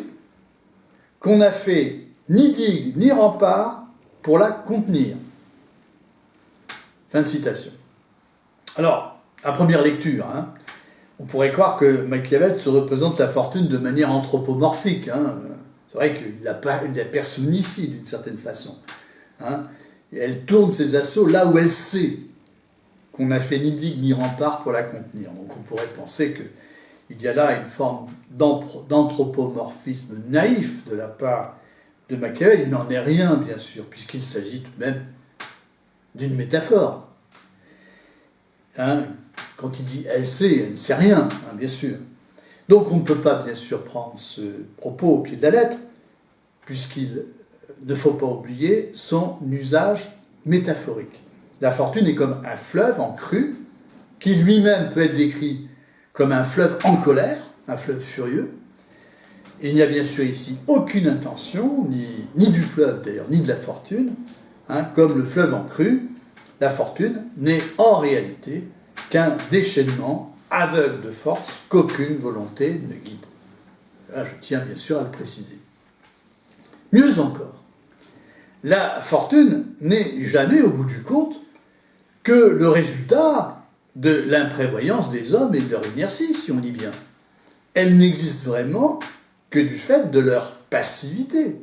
qu'on n'a fait ni digue ni rempart pour la contenir. » Fin de citation. Alors, à première lecture, on pourrait croire que Machiavel se représente la fortune de manière anthropomorphique. C'est vrai qu'il la personnifie d'une certaine façon. Et elle tourne ses assauts là où elle sait qu'on n'a fait ni digue ni rempart pour la contenir. Donc on pourrait penser qu'il y a là une forme d'anthropomorphisme naïf de la part de Machiavel. Il n'en est rien, bien sûr, puisqu'il s'agit tout de même d'une métaphore. Quand il dit « elle sait », elle ne sait rien, bien sûr. Donc on ne peut pas, bien sûr, prendre ce propos au pied de la lettre, puisqu'il ne faut pas oublier son usage métaphorique. La fortune est comme un fleuve en crue, qui lui-même peut être décrit comme un fleuve en colère, un fleuve furieux. Et il n'y a bien sûr ici aucune intention, ni du fleuve d'ailleurs, ni de la fortune. Comme le fleuve en crue, la fortune n'est en réalité qu'un déchaînement aveugle de force qu'aucune volonté ne guide. Là, je tiens bien sûr à le préciser. Mieux encore, la fortune n'est jamais, au bout du compte, que le résultat de l'imprévoyance des hommes et de leur inertie, si on dit bien. Elle n'existe vraiment que du fait de leur passivité.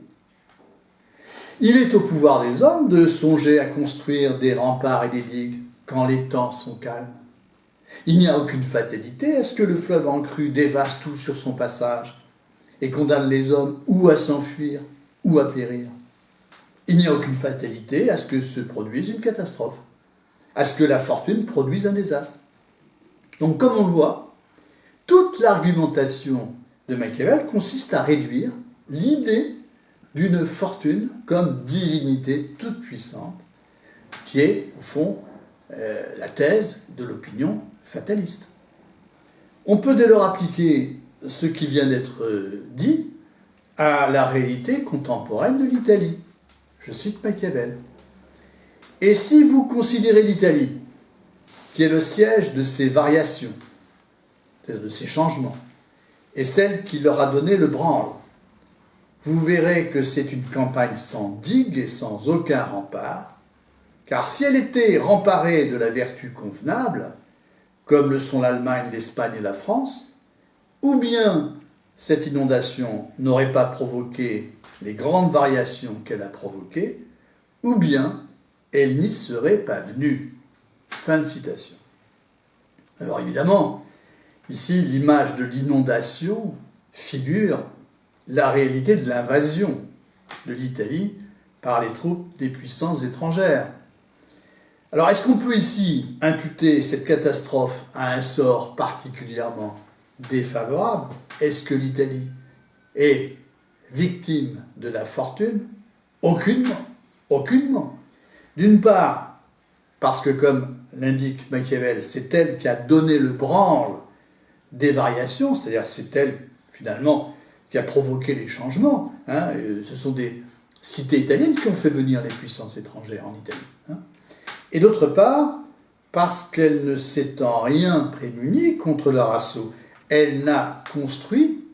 Il est au pouvoir des hommes de songer à construire des remparts et des digues quand les temps sont calmes. Il n'y a aucune fatalité à ce que le fleuve en crue dévaste tout sur son passage et condamne les hommes ou à s'enfuir ou à périr. Il n'y a aucune fatalité à ce que se produise une catastrophe, à ce que la fortune produise un désastre. Donc, comme on le voit, toute l'argumentation de Machiavel consiste à réduire l'idée d'une fortune comme divinité toute puissante, qui est, au fond, la thèse de l'opinion fataliste. On peut dès lors appliquer ce qui vient d'être dit à la réalité contemporaine de l'Italie. Je cite Machiavel. « Et si vous considérez l'Italie, qui est le siège de ces variations, c'est-à-dire de ces changements, et celle qui leur a donné le branle, vous verrez que c'est une campagne sans digue et sans aucun rempart, car si elle était remparée de la vertu convenable, comme le sont l'Allemagne, l'Espagne et la France, ou bien cette inondation n'aurait pas provoqué les grandes variations qu'elle a provoquées, ou bien elle n'y serait pas venue. Fin de citation. Alors évidemment, ici, l'image de l'inondation figure la réalité de l'invasion de l'Italie par les troupes des puissances étrangères. Alors, est-ce qu'on peut ici imputer cette catastrophe à un sort particulièrement défavorable? Est-ce que l'Italie est victime de la fortune? Aucunement. Aucunement. D'une part, parce que, comme l'indique Machiavel, c'est elle qui a donné le branle des variations, c'est-à-dire c'est elle, finalement, qui a provoqué les changements. Ce sont des cités italiennes qui ont fait venir les puissances étrangères en Italie. Et d'autre part, parce qu'elle ne s'est en rien prémunie contre leur assaut. Elle n'a construit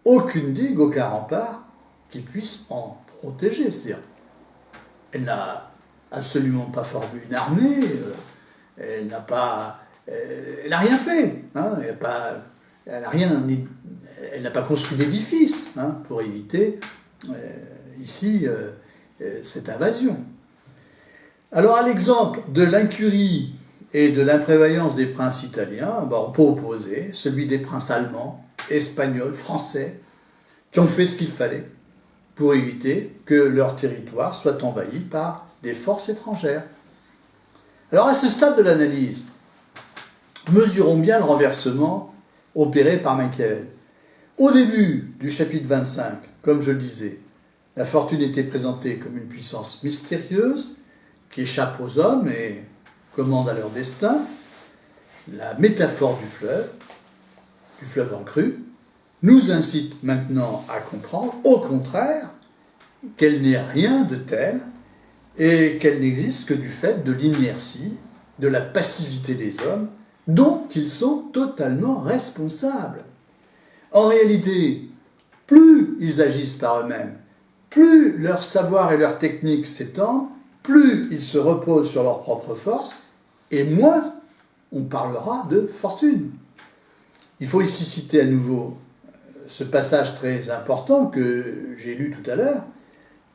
aucune digue, aucun rempart qui puisse en protéger. C'est-à-dire, elle n'a absolument pas formé une armée, elle n'a rien fait. Elle n'a pas construit d'édifice pour éviter ici cette invasion. Alors, à l'exemple de l'incurie et de l'imprévoyance des princes italiens, on peut opposer celui des princes allemands, espagnols, français, qui ont fait ce qu'il fallait pour éviter que leur territoire soit envahi par des forces étrangères. Alors, à ce stade de l'analyse, mesurons bien le renversement opéré par Machiavel. Au début du chapitre 25, comme je le disais, la fortune était présentée comme une puissance mystérieuse qui échappe aux hommes et commande à leur destin. La métaphore du fleuve en crue, nous incite maintenant à comprendre, au contraire, qu'elle n'est rien de tel et qu'elle n'existe que du fait de l'inertie, de la passivité des hommes, dont ils sont totalement responsables. En réalité, plus ils agissent par eux-mêmes, plus leur savoir et leur technique s'étendent, plus ils se reposent sur leurs propres forces, et moins on parlera de fortune. Il faut ici citer à nouveau ce passage très important que j'ai lu tout à l'heure.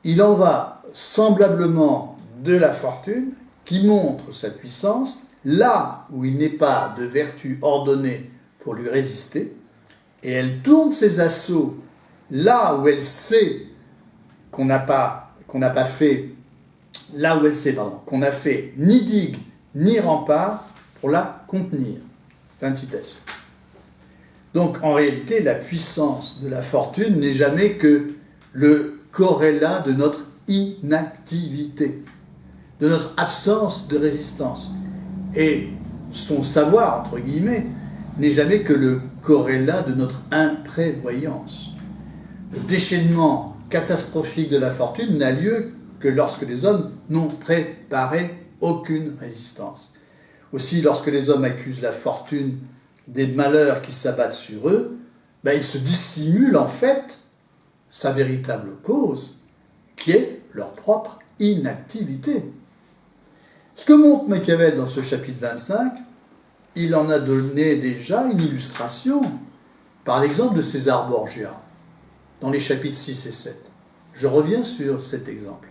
Il en va semblablement de la fortune qui montre sa puissance là où il n'est pas de vertu ordonnée pour lui résister, et elle tourne ses assauts là où elle sait qu'on n'a fait ni digue ni rempart pour la contenir. Fin de citation. Donc en réalité, la puissance de la fortune n'est jamais que le corrélat de notre inactivité, de notre absence de résistance. Et son savoir, entre guillemets, n'est jamais que le corrélat de notre imprévoyance. Le déchaînement catastrophique de la fortune n'a lieu que lorsque les hommes n'ont préparé aucune résistance. Aussi, lorsque les hommes accusent la fortune des malheurs qui s'abattent sur eux, ils se dissimulent en fait sa véritable cause, qui est leur propre inactivité. Ce que montre Machiavel dans ce chapitre 25, il en a donné déjà une illustration par l'exemple de César Borgia, dans les chapitres 6 et 7. Je reviens sur cet exemple.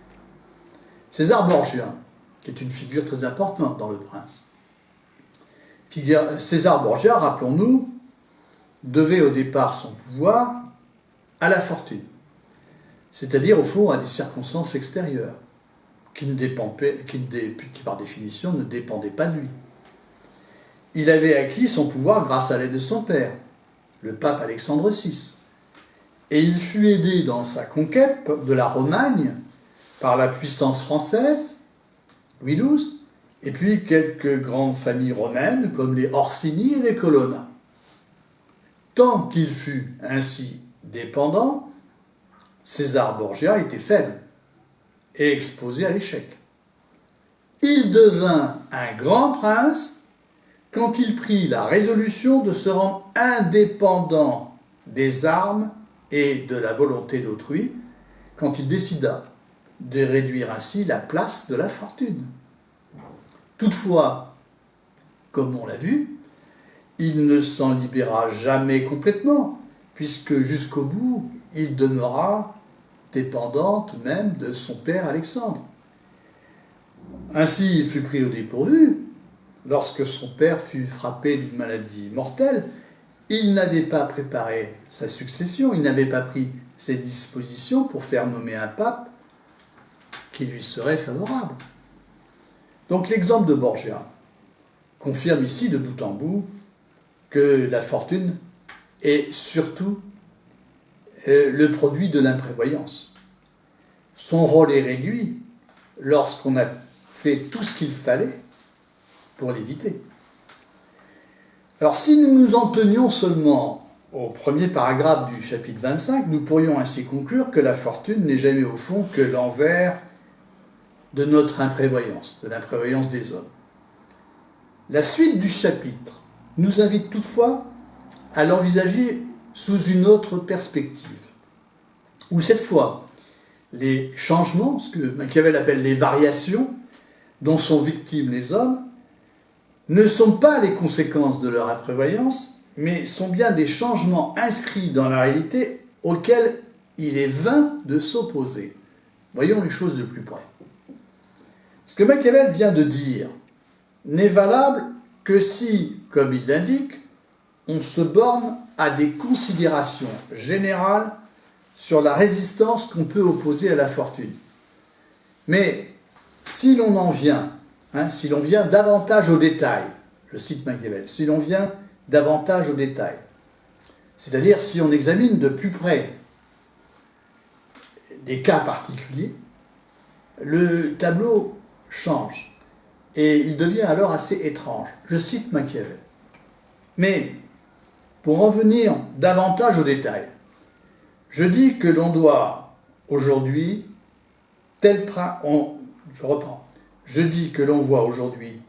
César Borgia, qui est une figure très importante dans Le Prince. César Borgia, rappelons-nous, devait au départ son pouvoir à la fortune, c'est-à-dire au fond à des circonstances extérieures, qui par définition ne dépendaient pas de lui. Il avait acquis son pouvoir grâce à l'aide de son père, le pape Alexandre VI, et il fut aidé dans sa conquête de la Romagne par la puissance française, Louis XII, et puis quelques grandes familles romaines comme les Orsini et les Colonna. Tant qu'il fut ainsi dépendant, César Borgia était faible et exposé à l'échec. Il devint un grand prince quand il prit la résolution de se rendre indépendant des armes et de la volonté d'autrui, quand il décida de réduire ainsi la place de la fortune. Toutefois, comme on l'a vu, il ne s'en libéra jamais complètement, puisque jusqu'au bout, il demeura dépendant tout de même de son père Alexandre. Ainsi, il fut pris au dépourvu. Lorsque son père fut frappé d'une maladie mortelle, il n'avait pas préparé sa succession, il n'avait pas pris ses dispositions pour faire nommer un pape qui lui serait favorable. Donc l'exemple de Borgia confirme ici de bout en bout que la fortune est surtout le produit de l'imprévoyance. Son rôle est réduit lorsqu'on a fait tout ce qu'il fallait pour l'éviter. Alors si nous nous en tenions seulement au premier paragraphe du chapitre 25, nous pourrions ainsi conclure que la fortune n'est jamais au fond que l'envers de notre imprévoyance, de l'imprévoyance des hommes. La suite du chapitre nous invite toutefois à l'envisager sous une autre perspective, où cette fois, les changements, ce que Machiavel appelle les variations, dont sont victimes les hommes, ne sont pas les conséquences de leur imprévoyance, mais sont bien des changements inscrits dans la réalité auxquels il est vain de s'opposer. Voyons les choses de plus près. Ce que Machiavel vient de dire n'est valable que si, comme il l'indique, on se borne à des considérations générales sur la résistance qu'on peut opposer à la fortune. Mais si l'on en vient, si l'on vient davantage au détail, je cite Machiavel, si l'on vient davantage au détail, c'est-à-dire si on examine de plus près des cas particuliers, le tableau change et il devient alors assez étrange. Je cite Machiavel. Mais pour en venir davantage au détail, je dis que l'on doit aujourd'hui je reprends. Je dis que l'on voit aujourd'hui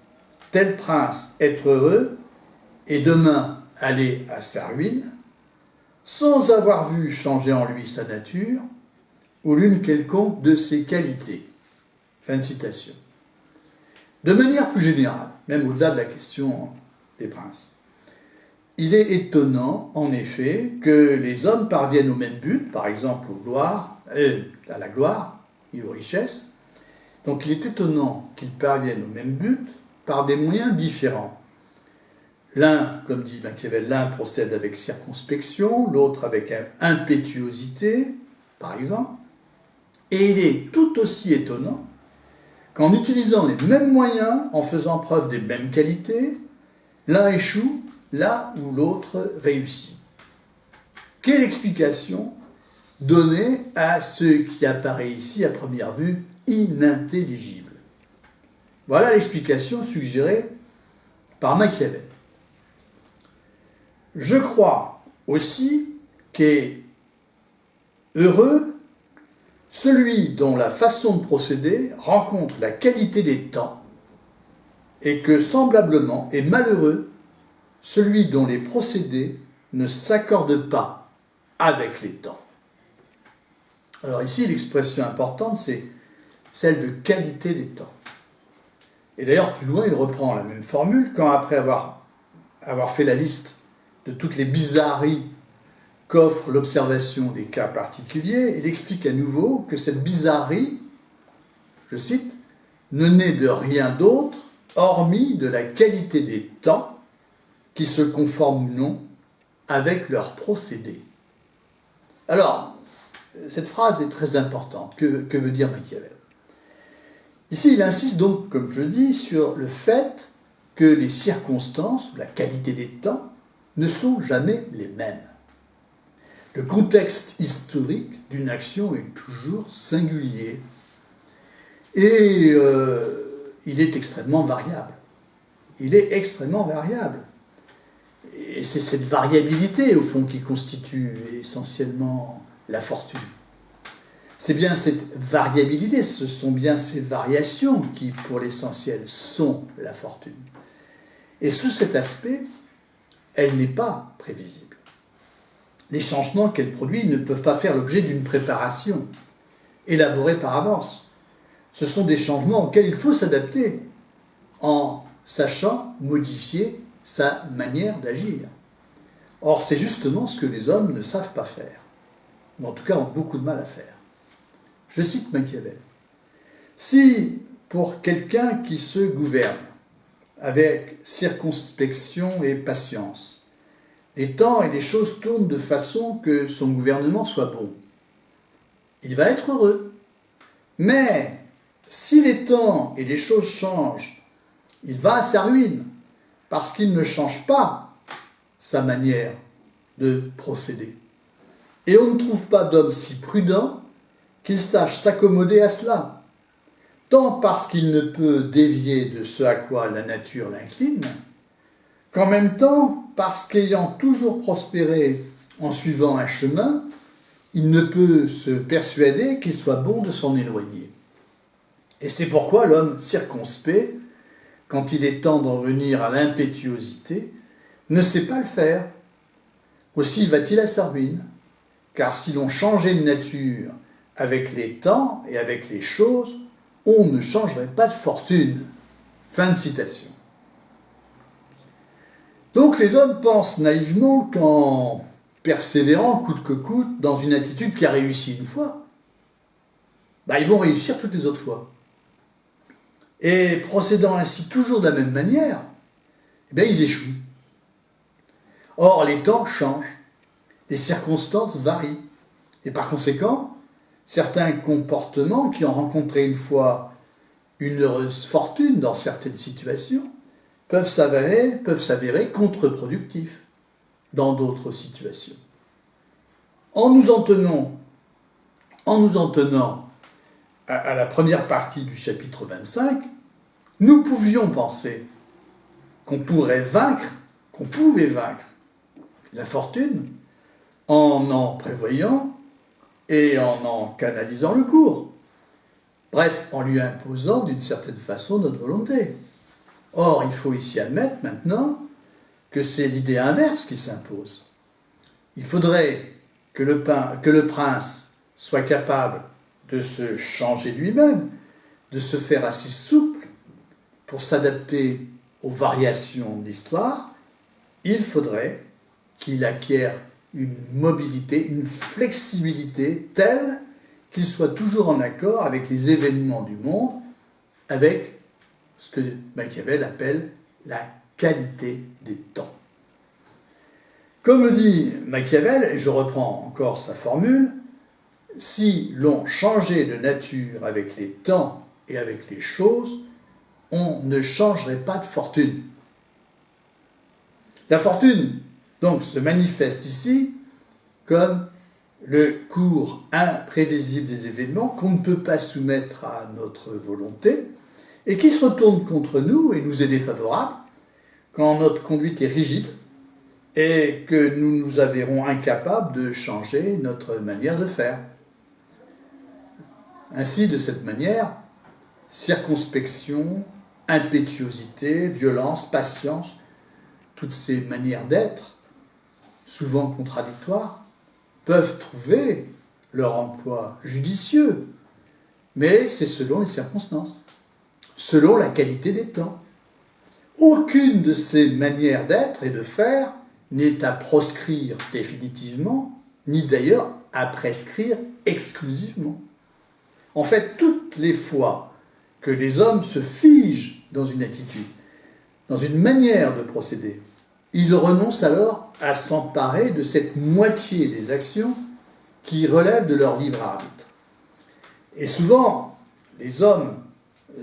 tel prince être heureux et demain aller à sa ruine, sans avoir vu changer en lui sa nature ou l'une quelconque de ses qualités. Fin de citation. De manière plus générale, même au-delà de la question des princes, il est étonnant, en effet, que les hommes parviennent au même but, par exemple à la gloire et aux richesses. Donc il est étonnant qu'ils parviennent au même but par des moyens différents. L'un, comme dit Machiavel, l'un procède avec circonspection, l'autre avec impétuosité, par exemple. Et il est tout aussi étonnant qu'en utilisant les mêmes moyens, en faisant preuve des mêmes qualités, l'un échoue là où l'autre réussit. Quelle explication donner à ce qui apparaît ici à première vue inintelligible? Voilà l'explication suggérée par Machiavel. Je crois aussi qu'est heureux celui dont la façon de procéder rencontre la qualité des temps, et que semblablement est malheureux celui dont les procédés ne s'accordent pas avec les temps. Alors ici, l'expression importante, c'est celle de qualité des temps. Et d'ailleurs, plus loin, il reprend la même formule quand, après avoir fait la liste de toutes les bizarreries qu'offre l'observation des cas particuliers, il explique à nouveau que cette bizarrerie, je cite, ne naît de rien d'autre hormis de la qualité des temps qui se conforment ou non avec leurs procédés. Alors, cette phrase est très importante. Que veut dire Machiavel? Ici, il insiste donc, comme je dis, sur le fait que les circonstances, ou la qualité des temps, ne sont jamais les mêmes. Le contexte historique d'une action est toujours singulier. Et il est extrêmement variable. Il est extrêmement variable. Et c'est cette variabilité, au fond, qui constitue essentiellement la fortune. C'est bien cette variabilité, ce sont bien ces variations qui, pour l'essentiel, sont la fortune. Et sous cet aspect, elle n'est pas prévisible. Les changements qu'elle produit ne peuvent pas faire l'objet d'une préparation. élaborés par avance. Ce sont des changements auxquels il faut s'adapter en sachant modifier sa manière d'agir. Or, c'est justement ce que les hommes ne savent pas faire, ou en tout cas ont beaucoup de mal à faire. Je cite Machiavel. Si, pour quelqu'un qui se gouverne avec circonspection et patience, les temps et les choses tournent de façon que son gouvernement soit bon, il va être heureux. Mais si les temps et les choses changent, il va à sa ruine, parce qu'il ne change pas sa manière de procéder. Et on ne trouve pas d'homme si prudent qu'il sache s'accommoder à cela, tant parce qu'il ne peut dévier de ce à quoi la nature l'incline, qu'en même temps parce qu'ayant toujours prospéré en suivant un chemin, il ne peut se persuader qu'il soit bon de s'en éloigner. Et c'est pourquoi l'homme circonspect, quand il est temps d'en venir à l'impétuosité, ne sait pas le faire. Aussi va-t-il à sa ruine, car si l'on changeait de nature avec les temps et avec les choses, on ne changerait pas de fortune. Fin de citation. Donc les hommes pensent naïvement qu'en persévérant coûte que coûte dans une attitude qui a réussi une fois, ils vont réussir toutes les autres fois. Et procédant ainsi toujours de la même manière, ils échouent. Or, les temps changent, les circonstances varient, et par conséquent, certains comportements qui ont rencontré une fois une heureuse fortune dans certaines situations peuvent s'avérer contre-productifs dans d'autres situations. En nous en tenant à la première partie du chapitre 25, nous pouvions penser qu'on pouvait vaincre la fortune en prévoyant et en canalisant le cours. Bref, en lui imposant d'une certaine façon notre volonté. Or, il faut ici admettre maintenant que c'est l'idée inverse qui s'impose. Il faudrait que le prince soit capable de se changer lui-même, de se faire assez souple pour s'adapter aux variations de l'histoire. Il faudrait qu'il acquiert une mobilité, une flexibilité telle qu'il soit toujours en accord avec les événements du monde, avec ce que Machiavel appelle la qualité des temps. Comme le dit Machiavel, et je reprends encore sa formule, si l'on changeait de nature avec les temps et avec les choses, on ne changerait pas de fortune. La fortune, donc, se manifeste ici comme le cours imprévisible des événements qu'on ne peut pas soumettre à notre volonté et qui se retourne contre nous et nous est défavorable quand notre conduite est rigide et que nous nous avérons incapables de changer notre manière de faire. Ainsi, de cette manière, circonspection, impétuosité, violence, patience, toutes ces manières d'être, souvent contradictoires, peuvent trouver leur emploi judicieux, mais c'est selon les circonstances, selon la qualité des temps. Aucune de ces manières d'être et de faire n'est à proscrire définitivement, ni d'ailleurs à prescrire exclusivement. En fait, toutes les fois que les hommes se figent dans une attitude, dans une manière de procéder, ils renoncent alors à s'emparer de cette moitié des actions qui relèvent de leur libre arbitre. Et souvent, les hommes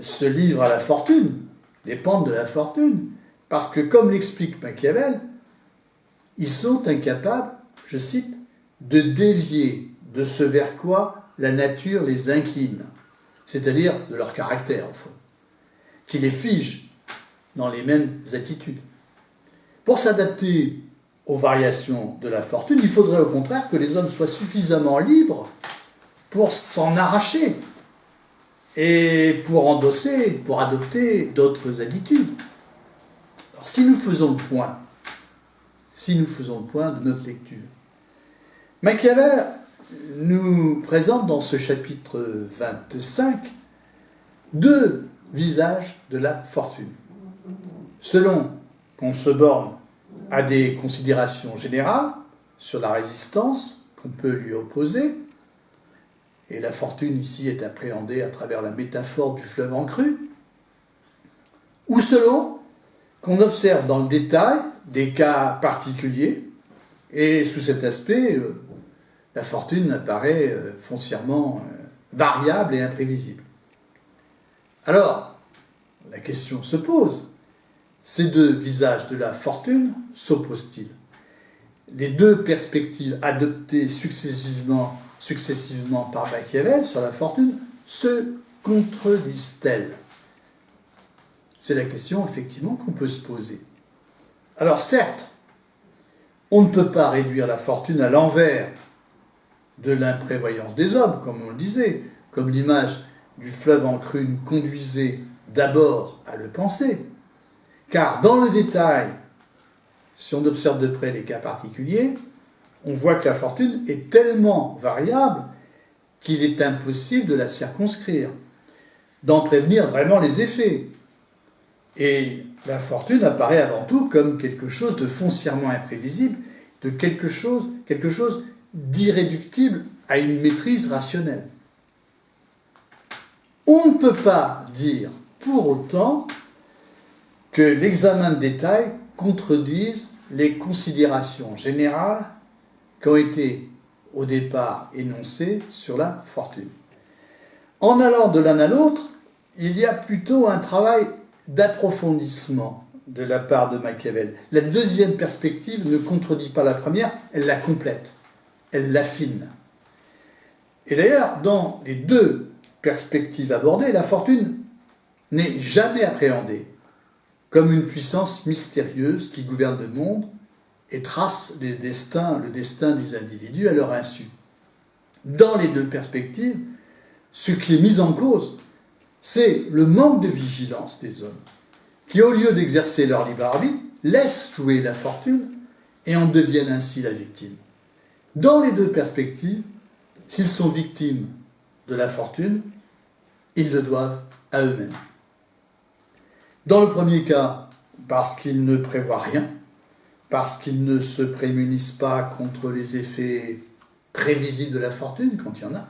se livrent à la fortune, dépendent de la fortune, parce que, comme l'explique Machiavel, ils sont incapables, je cite, de dévier de ce vers quoi la nature les incline, c'est-à-dire de leur caractère, au fond, qui les fige dans les mêmes attitudes. Pour s'adapter aux variations de la fortune, il faudrait au contraire que les hommes soient suffisamment libres pour s'en arracher et pour adopter d'autres attitudes. Alors, si nous faisons le point de notre lecture, Machiavel nous présente dans ce chapitre 25 deux visages de la fortune. Selon qu'on se borne à des considérations générales sur la résistance qu'on peut lui opposer, et la fortune ici est appréhendée à travers la métaphore du fleuve en crue, ou selon qu'on observe dans le détail des cas particuliers, et sous cet aspect, la fortune apparaît foncièrement variable et imprévisible. Alors, la question se pose, ces deux visages de la fortune s'opposent-ils? Les deux perspectives adoptées successivement par Machiavel sur la fortune se contredisent-elles? C'est la question, effectivement, qu'on peut se poser. Alors, certes, on ne peut pas réduire la fortune à l'envers de l'imprévoyance des hommes, comme on le disait, comme l'image du fleuve en crue nous conduisait d'abord à le penser. Car dans le détail, si on observe de près les cas particuliers, on voit que la fortune est tellement variable qu'il est impossible de la circonscrire, d'en prévenir vraiment les effets. Et la fortune apparaît avant tout comme quelque chose de foncièrement imprévisible, de quelque chose d'irréductible à une maîtrise rationnelle. On ne peut pas dire pour autant que l'examen de détail contredise les considérations générales qui ont été au départ énoncées sur la fortune. En allant de l'un à l'autre, il y a plutôt un travail d'approfondissement de la part de Machiavel. La deuxième perspective ne contredit pas la première, elle la complète, elle l'affine. Et d'ailleurs, dans les deux perspectives abordées, la fortune n'est jamais appréhendée comme une puissance mystérieuse qui gouverne le monde et trace le destin des individus à leur insu. Dans les deux perspectives, ce qui est mis en cause, c'est le manque de vigilance des hommes, qui, au lieu d'exercer leur libre arbitre, laissent jouer la fortune et en deviennent ainsi la victime. Dans les deux perspectives, s'ils sont victimes de la fortune, ils le doivent à eux-mêmes. Dans le premier cas, parce qu'ils ne prévoient rien, parce qu'ils ne se prémunissent pas contre les effets prévisibles de la fortune, quand il y en a,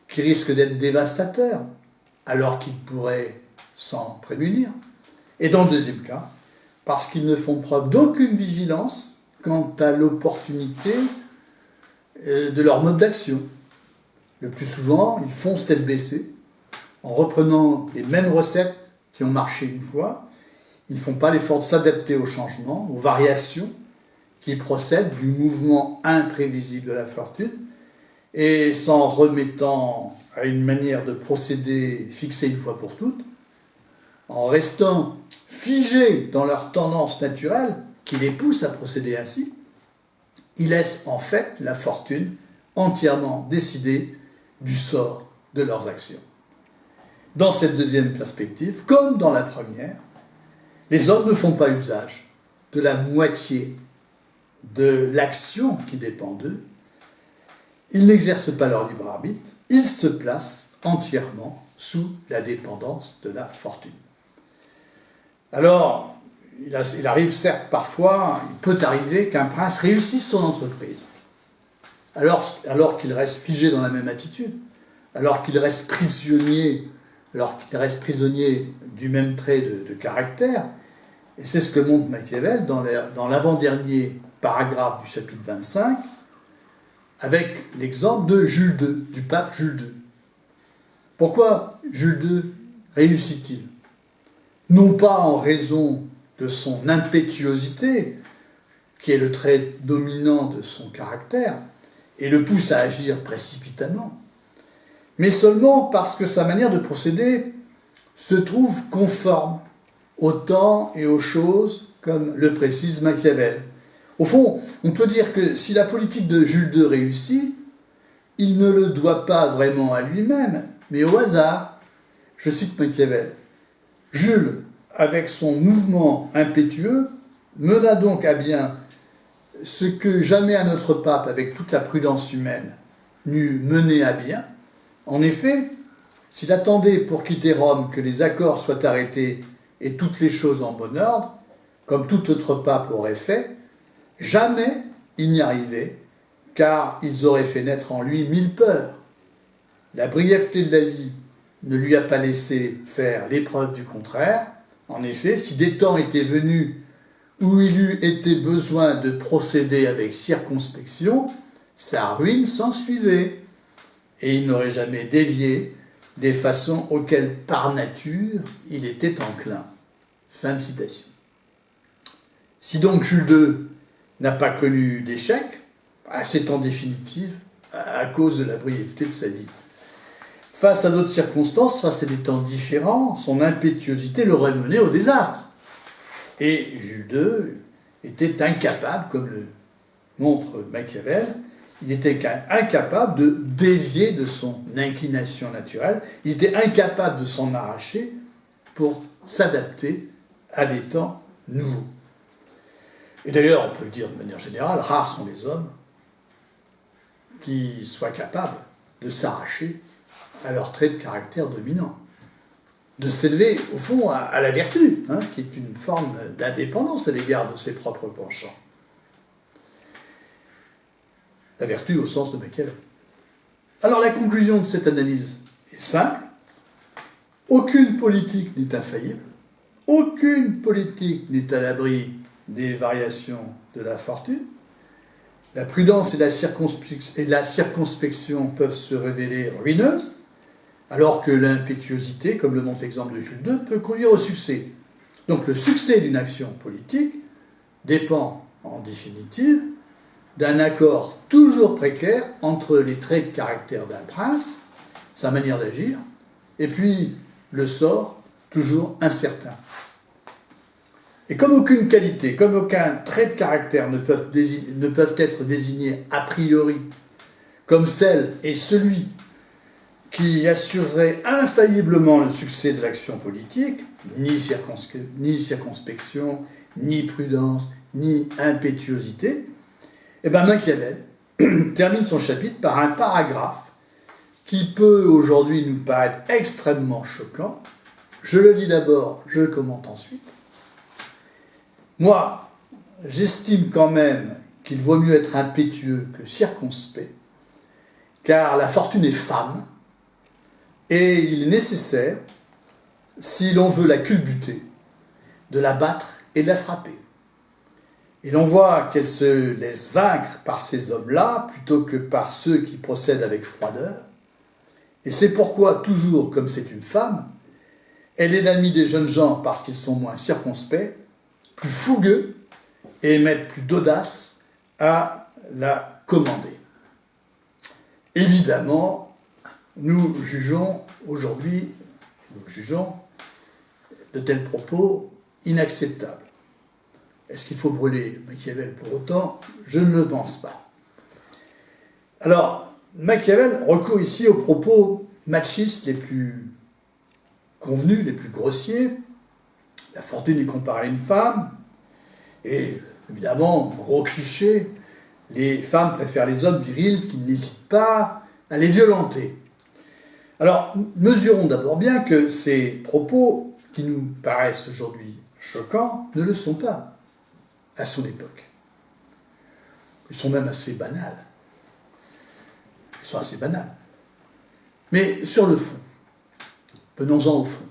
qui risquent d'être dévastateurs, alors qu'ils pourraient s'en prémunir. Et dans le deuxième cas, parce qu'ils ne font preuve d'aucune vigilance quant à l'opportunité de leur mode d'action. Le plus souvent, ils foncent tête baissée, en reprenant les mêmes recettes qui ont marché une fois. Ils ne font pas l'effort de s'adapter aux changements, aux variations qui procèdent du mouvement imprévisible de la fortune, et s'en remettant à une manière de procéder fixée une fois pour toutes, en restant figés dans leur tendance naturelle qui les pousse à procéder ainsi, ils laissent en fait la fortune entièrement décider du sort de leurs actions. Dans cette deuxième perspective, comme dans la première, les hommes ne font pas usage de la moitié de l'action qui dépend d'eux. Ils n'exercent pas leur libre arbitre, ils se placent entièrement sous la dépendance de la fortune. Alors, il arrive certes parfois, il peut arriver qu'un prince réussisse son entreprise, alors qu'il reste figé dans la même attitude, alors qu'il reste prisonnier du même trait de caractère. Et c'est ce que montre Machiavel dans l'avant-dernier paragraphe du chapitre 25, avec l'exemple de Jules II, du pape Jules II. Pourquoi Jules II réussit-il? Non pas en raison de son impétuosité, qui est le trait dominant de son caractère, et le pousse à agir précipitamment, mais seulement parce que sa manière de procéder se trouve conforme au temps et aux choses, comme le précise Machiavel. Au fond, on peut dire que si la politique de Jules II réussit, il ne le doit pas vraiment à lui-même, mais au hasard. Je cite Machiavel. Jules, avec son mouvement impétueux, mena donc à bien ce que jamais un autre pape, avec toute la prudence humaine, n'eût mené à bien. En effet, s'il attendait pour quitter Rome que les accords soient arrêtés et toutes les choses en bon ordre, comme tout autre pape aurait fait, jamais il n'y arrivait, car ils auraient fait naître en lui 1000 peurs. La brièveté de la vie ne lui a pas laissé faire l'épreuve du contraire. En effet, si des temps étaient venus où il eût été besoin de procéder avec circonspection, sa ruine s'ensuivait, et il n'aurait jamais dévié des façons auxquelles, par nature, il était enclin. » Fin de citation. Si donc Jules II n'a pas connu d'échec, c'est en définitive à cause de la brièveté de sa vie. Face à d'autres circonstances, face à des temps différents, son impétuosité l'aurait mené au désastre. Et Jules II était incapable, comme le montre Machiavel, il était incapable de dévier de son inclination naturelle, il était incapable de s'en arracher pour s'adapter à des temps nouveaux. Et d'ailleurs, on peut le dire de manière générale, rares sont les hommes qui soient capables de s'arracher à leur trait de caractère dominant, de s'élever au fond à la vertu, qui est une forme d'indépendance à l'égard de ses propres penchants. La vertu au sens de Machiavel. Alors la conclusion de cette analyse est simple. Aucune politique n'est infaillible, aucune politique n'est à l'abri des variations de la fortune. La prudence et la circonspection peuvent se révéler ruineuses, alors que l'impétuosité, comme le montre l'exemple de Jules II, peut conduire au succès. Donc le succès d'une action politique dépend, en définitive, d'un accord toujours précaire entre les traits de caractère d'un prince, sa manière d'agir, et puis le sort toujours incertain. Et comme aucune qualité, comme aucun trait de caractère ne peuvent être désignés a priori comme celle et celui qui assurerait infailliblement le succès de l'action politique, ni circonspection, ni prudence, ni impétuosité, et bien Machiavel termine son chapitre par un paragraphe qui peut aujourd'hui nous paraître extrêmement choquant. Je le lis d'abord, je le commente ensuite. Moi, j'estime quand même qu'il vaut mieux être impétueux que circonspect, car la fortune est femme, et il est nécessaire, si l'on veut la culbuter, de la battre et de la frapper. Et l'on voit qu'elle se laisse vaincre par ces hommes-là, plutôt que par ceux qui procèdent avec froideur. Et c'est pourquoi, toujours comme c'est une femme, elle est l'amie des jeunes gens parce qu'ils sont moins circonspects, plus fougueux et mettent plus d'audace à la commander. Évidemment, nous jugeons de tels propos inacceptables. Est-ce qu'il faut brûler Machiavel pour autant? Je ne le pense pas. Alors, Machiavel recourt ici aux propos machistes les plus convenus, les plus grossiers. La fortune est comparée à une femme, et évidemment, gros cliché, les femmes préfèrent les hommes virils qui n'hésitent pas à les violenter. Alors, mesurons d'abord bien que ces propos, qui nous paraissent aujourd'hui choquants, ne le sont pas à son époque. Ils sont même assez banals. Ils sont assez banals. Mais sur le fond, venons-en au fond.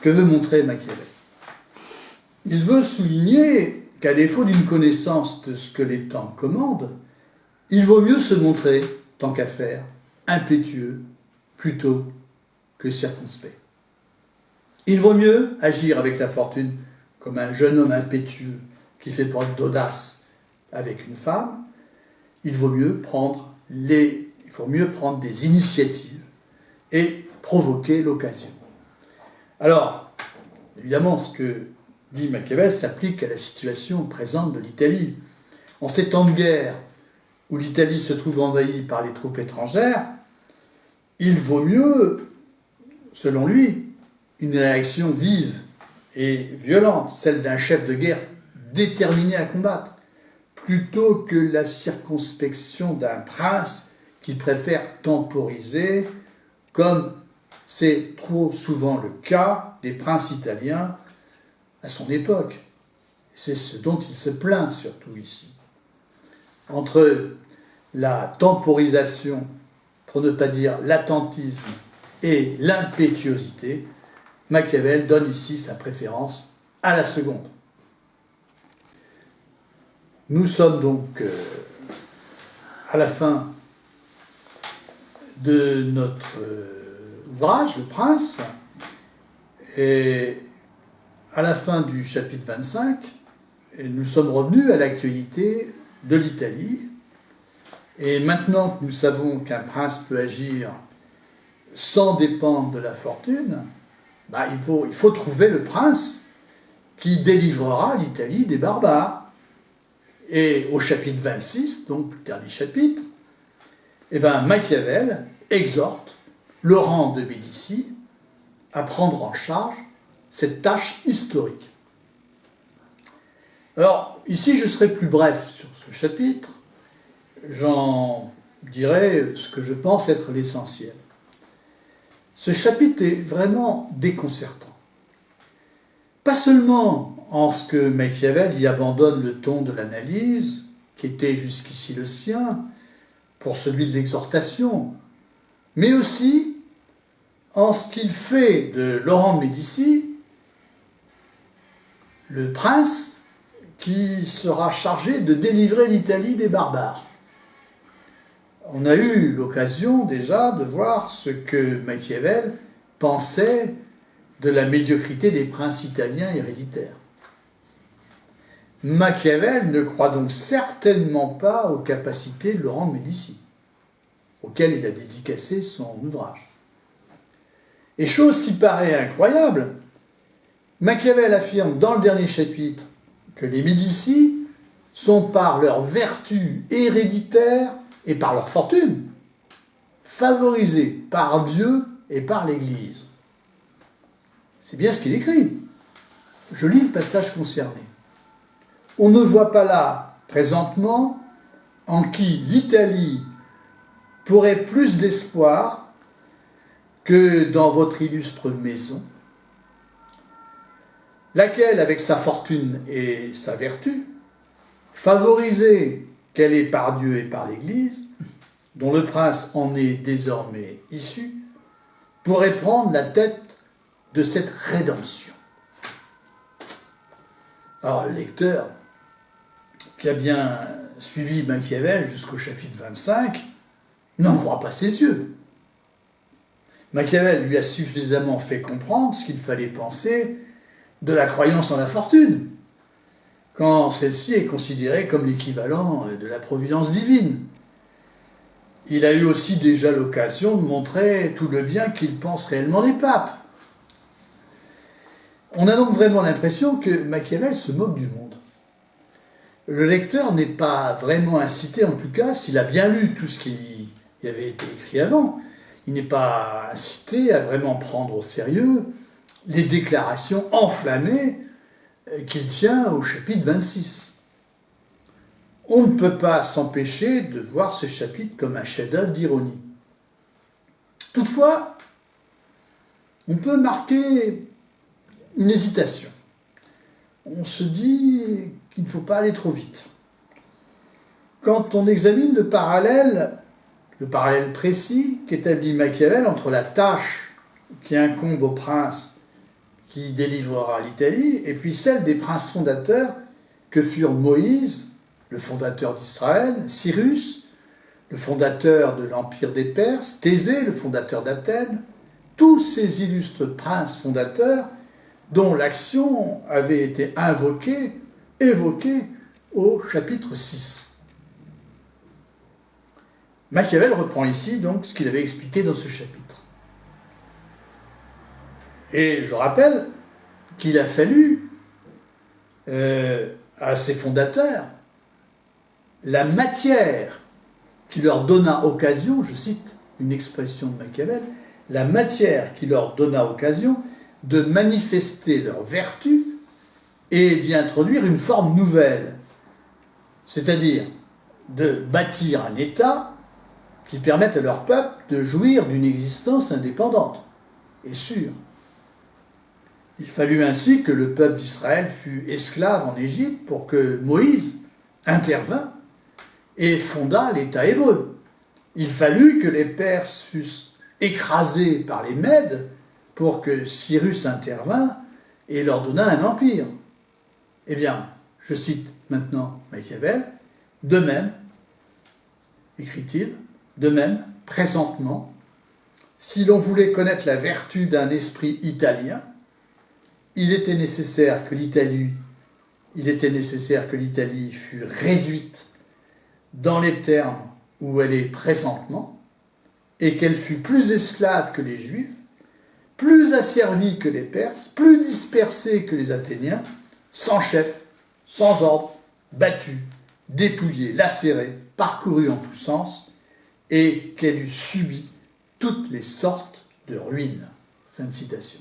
Que veut montrer Machiavel? Il veut souligner qu'à défaut d'une connaissance de ce que les temps commandent, il vaut mieux se montrer, tant qu'à faire, impétueux plutôt que circonspect. Il vaut mieux agir avec la fortune comme un jeune homme impétueux qui fait preuve d'audace avec une femme. Il vaut mieux prendre des initiatives et provoquer l'occasion. Alors, évidemment, ce que dit Machiavel s'applique à la situation présente de l'Italie. En ces temps de guerre où l'Italie se trouve envahie par les troupes étrangères, il vaut mieux, selon lui, une réaction vive et violente, celle d'un chef de guerre déterminé à combattre, plutôt que la circonspection d'un prince qui préfère temporiser, comme c'est trop souvent le cas des princes italiens à son époque. C'est ce dont il se plaint surtout ici. Entre la temporisation, pour ne pas dire l'attentisme, et l'impétuosité, Machiavel donne ici sa préférence à la seconde. Nous sommes donc à la fin de notre ouvrage, Le Prince, et à la fin du chapitre 25, nous sommes revenus à l'actualité de l'Italie. Et maintenant que nous savons qu'un prince peut agir sans dépendre de la fortune, il faut trouver le prince qui délivrera l'Italie des barbares. Et au chapitre 26, donc le dernier chapitre, Machiavel exhorte Laurent de Médicis à prendre en charge cette tâche historique. Alors, ici, je serai plus bref sur ce chapitre. J'en dirai ce que je pense être l'essentiel. Ce chapitre est vraiment déconcertant. Pas seulement en ce que Machiavel y abandonne le ton de l'analyse, qui était jusqu'ici le sien, pour celui de l'exhortation, mais aussi en ce qu'il fait de Laurent de Médicis le prince qui sera chargé de délivrer l'Italie des barbares. On a eu l'occasion déjà de voir ce que Machiavel pensait de la médiocrité des princes italiens héréditaires. Machiavel ne croit donc certainement pas aux capacités de Laurent de Médicis, auquel il a dédicacé son ouvrage. Et chose qui paraît incroyable, Machiavel affirme dans le dernier chapitre que les Médicis sont par leur vertu héréditaire et par leur fortune favorisés par Dieu et par l'Église. C'est bien ce qu'il écrit. Je lis le passage concerné. On ne voit pas là, présentement, en qui l'Italie pourrait plus d'espoir que dans votre illustre maison, laquelle, avec sa fortune et sa vertu, favorisée qu'elle est par Dieu et par l'Église, dont le prince en est désormais issu, pourrait prendre la tête de cette rédemption. Alors, le lecteur qui a bien suivi Machiavel jusqu'au chapitre 25 n'en croit pas ses yeux. Machiavel lui a suffisamment fait comprendre ce qu'il fallait penser de la croyance en la fortune, quand celle-ci est considérée comme l'équivalent de la providence divine. Il a eu aussi déjà l'occasion de montrer tout le bien qu'il pense réellement des papes. On a donc vraiment l'impression que Machiavel se moque du monde. Le lecteur n'est pas vraiment incité, en tout cas, s'il a bien lu tout ce qui y avait été écrit avant, il n'est pas incité à vraiment prendre au sérieux les déclarations enflammées qu'il tient au chapitre 26. On ne peut pas s'empêcher de voir ce chapitre comme un chef-d'œuvre d'ironie. Toutefois, on peut marquer une hésitation. On se dit qu'il ne faut pas aller trop vite. Quand on examine le parallèle précis qu'établit Machiavel entre la tâche qui incombe au prince qui délivrera l'Italie et puis celle des princes fondateurs que furent Moïse, le fondateur d'Israël, Cyrus, le fondateur de l'Empire des Perses, Thésée, le fondateur d'Athènes, tous ces illustres princes fondateurs dont l'action avait été évoquée au chapitre 6. Machiavel reprend ici donc ce qu'il avait expliqué dans ce chapitre. Et je rappelle qu'il a fallu à ses fondateurs la matière qui leur donna occasion, je cite une expression de Machiavel, la matière qui leur donna occasion de manifester leur vertu et d'y introduire une forme nouvelle, c'est-à-dire de bâtir un État qui permettent à leur peuple de jouir d'une existence indépendante et sûre. Il fallut ainsi que le peuple d'Israël fût esclave en Égypte pour que Moïse intervint et fonda l'État hébreu. Il fallut que les Perses fussent écrasés par les Mèdes pour que Cyrus intervint et leur donna un empire. Eh bien, je cite maintenant Machiavel, de même, écrit-il, de même, présentement, si l'on voulait connaître la vertu d'un esprit italien, il était nécessaire que l'Italie fût réduite dans les termes où elle est présentement, et qu'elle fût plus esclave que les Juifs, plus asservie que les Perses, plus dispersée que les Athéniens, sans chef, sans ordre, battue, dépouillée, lacérée, parcourue en tous sens, et qu'elle eût subi toutes les sortes de ruines. Fin de citation.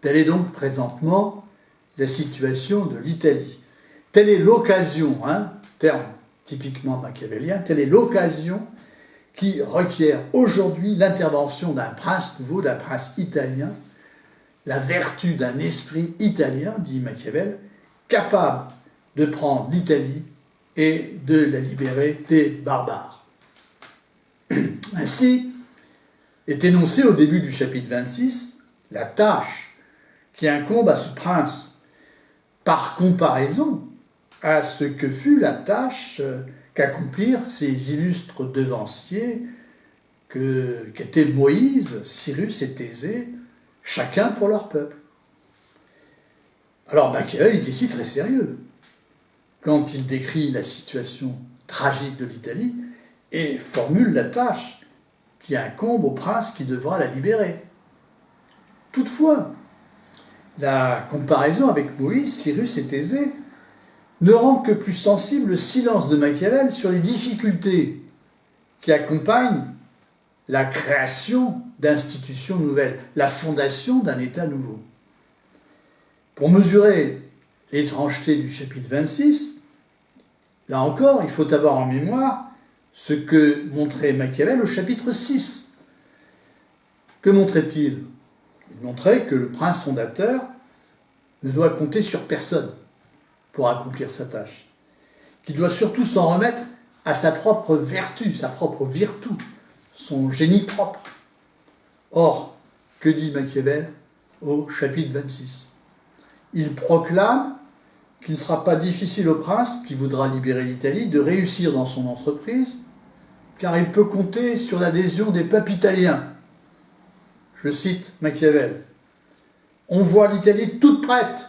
Telle est donc présentement la situation de l'Italie. Telle est l'occasion, terme typiquement machiavélien, telle est l'occasion qui requiert aujourd'hui l'intervention d'un prince nouveau, d'un prince italien, la vertu d'un esprit italien, dit Machiavel, capable de prendre l'Italie et de la libérer des barbares. Ainsi est énoncée au début du chapitre 26 la tâche qui incombe à ce prince, par comparaison à ce que fut la tâche qu'accomplirent ces illustres devanciers qu'étaient Moïse, Cyrus et Thésée, chacun pour leur peuple. Alors Machiavel est ici très sérieux quand il décrit la situation tragique de l'Italie et formule la tâche qui incombe au prince qui devra la libérer. Toutefois, la comparaison avec Moïse, Cyrus et Thésée ne rend que plus sensible le silence de Machiavel sur les difficultés qui accompagnent la création d'institutions nouvelles, la fondation d'un État nouveau. Pour mesurer l'étrangeté du chapitre 26, là encore, il faut avoir en mémoire ce que montrait Machiavel au chapitre 6. Que montrait-il ? Il montrait que le prince fondateur ne doit compter sur personne pour accomplir sa tâche, qu'il doit surtout s'en remettre à sa propre vertu, sa propre virtu, son génie propre. Or, que dit Machiavel au chapitre 26 ? Il proclame qu'il ne sera pas difficile au prince qui voudra libérer l'Italie de réussir dans son entreprise, car il peut compter sur l'adhésion des peuples italiens. Je cite Machiavel. On voit l'Italie toute prête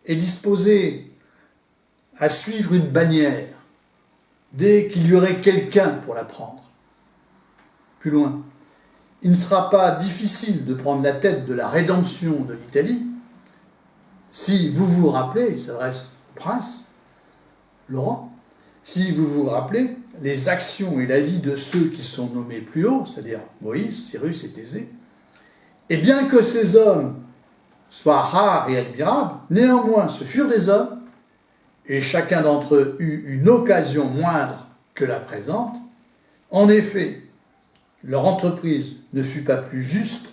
et disposée à suivre une bannière dès qu'il y aurait quelqu'un pour la prendre. Plus loin, il ne sera pas difficile de prendre la tête de la rédemption de l'Italie si vous vous rappelez, il s'adresse au prince, Laurent, si vous vous rappelez les actions et la vie de ceux qui sont nommés plus haut, c'est-à-dire Moïse, Cyrus et Thésée, et bien que ces hommes soient rares et admirables, néanmoins ce furent des hommes, et chacun d'entre eux eut une occasion moindre que la présente. En effet, leur entreprise ne fut pas plus juste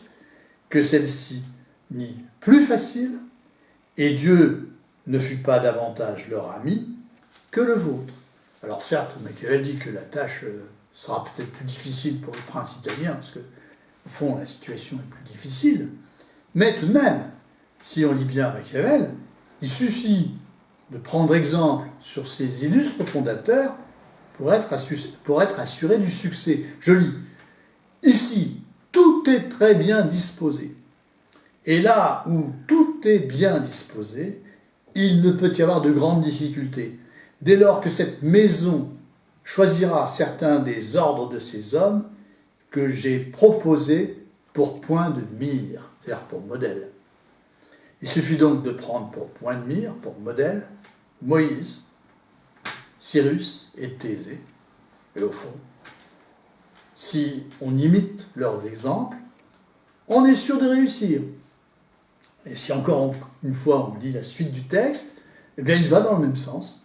que celle-ci, ni plus facile, et Dieu ne fut pas davantage leur ami que le vôtre. Alors certes, Machiavel dit que la tâche sera peut-être plus difficile pour le prince italien, parce que, au fond, la situation est plus difficile, mais tout de même, si on lit bien Machiavel, il suffit de prendre exemple sur ces illustres fondateurs pour être assuré du succès. Je lis, ici, tout est très bien disposé. Et là où tout est bien disposé, il ne peut y avoir de grandes difficultés. Dès lors que cette maison choisira certains des ordres de ces hommes que j'ai proposés pour point de mire, c'est-à-dire pour modèle. Il suffit donc de prendre pour point de mire, pour modèle, Moïse, Cyrus et Thésée. Et au fond, si on imite leurs exemples, on est sûr de réussir. Et si encore une fois on lit la suite du texte, eh bien il va dans le même sens.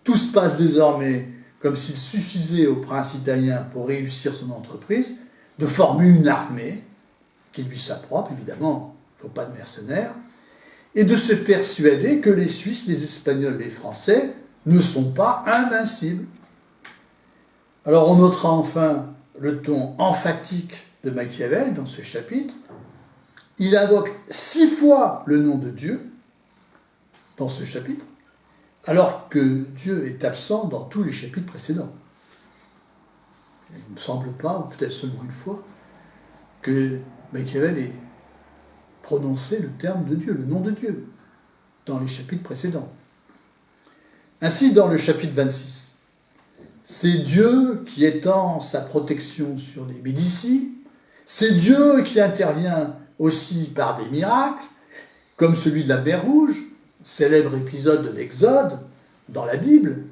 Tout se passe désormais comme s'il suffisait au prince italien pour réussir son entreprise de former une armée qui lui soit propre, évidemment, il ne faut pas de mercenaires, et de se persuader que les Suisses, les Espagnols, les Français ne sont pas invincibles. Alors on notera enfin le ton emphatique de Machiavel dans ce chapitre. Il invoque 6 fois le nom de Dieu dans ce chapitre, alors que Dieu est absent dans tous les chapitres précédents. Il ne me semble pas, ou peut-être seulement une fois, que Machiavel ait prononcé le terme de Dieu, le nom de Dieu, dans les chapitres précédents. Ainsi, dans le chapitre 26, c'est Dieu qui étend sa protection sur les Médicis, c'est Dieu qui intervient aussi par des miracles, comme celui de la mer Rouge, célèbre épisode de l'Exode dans la Bible,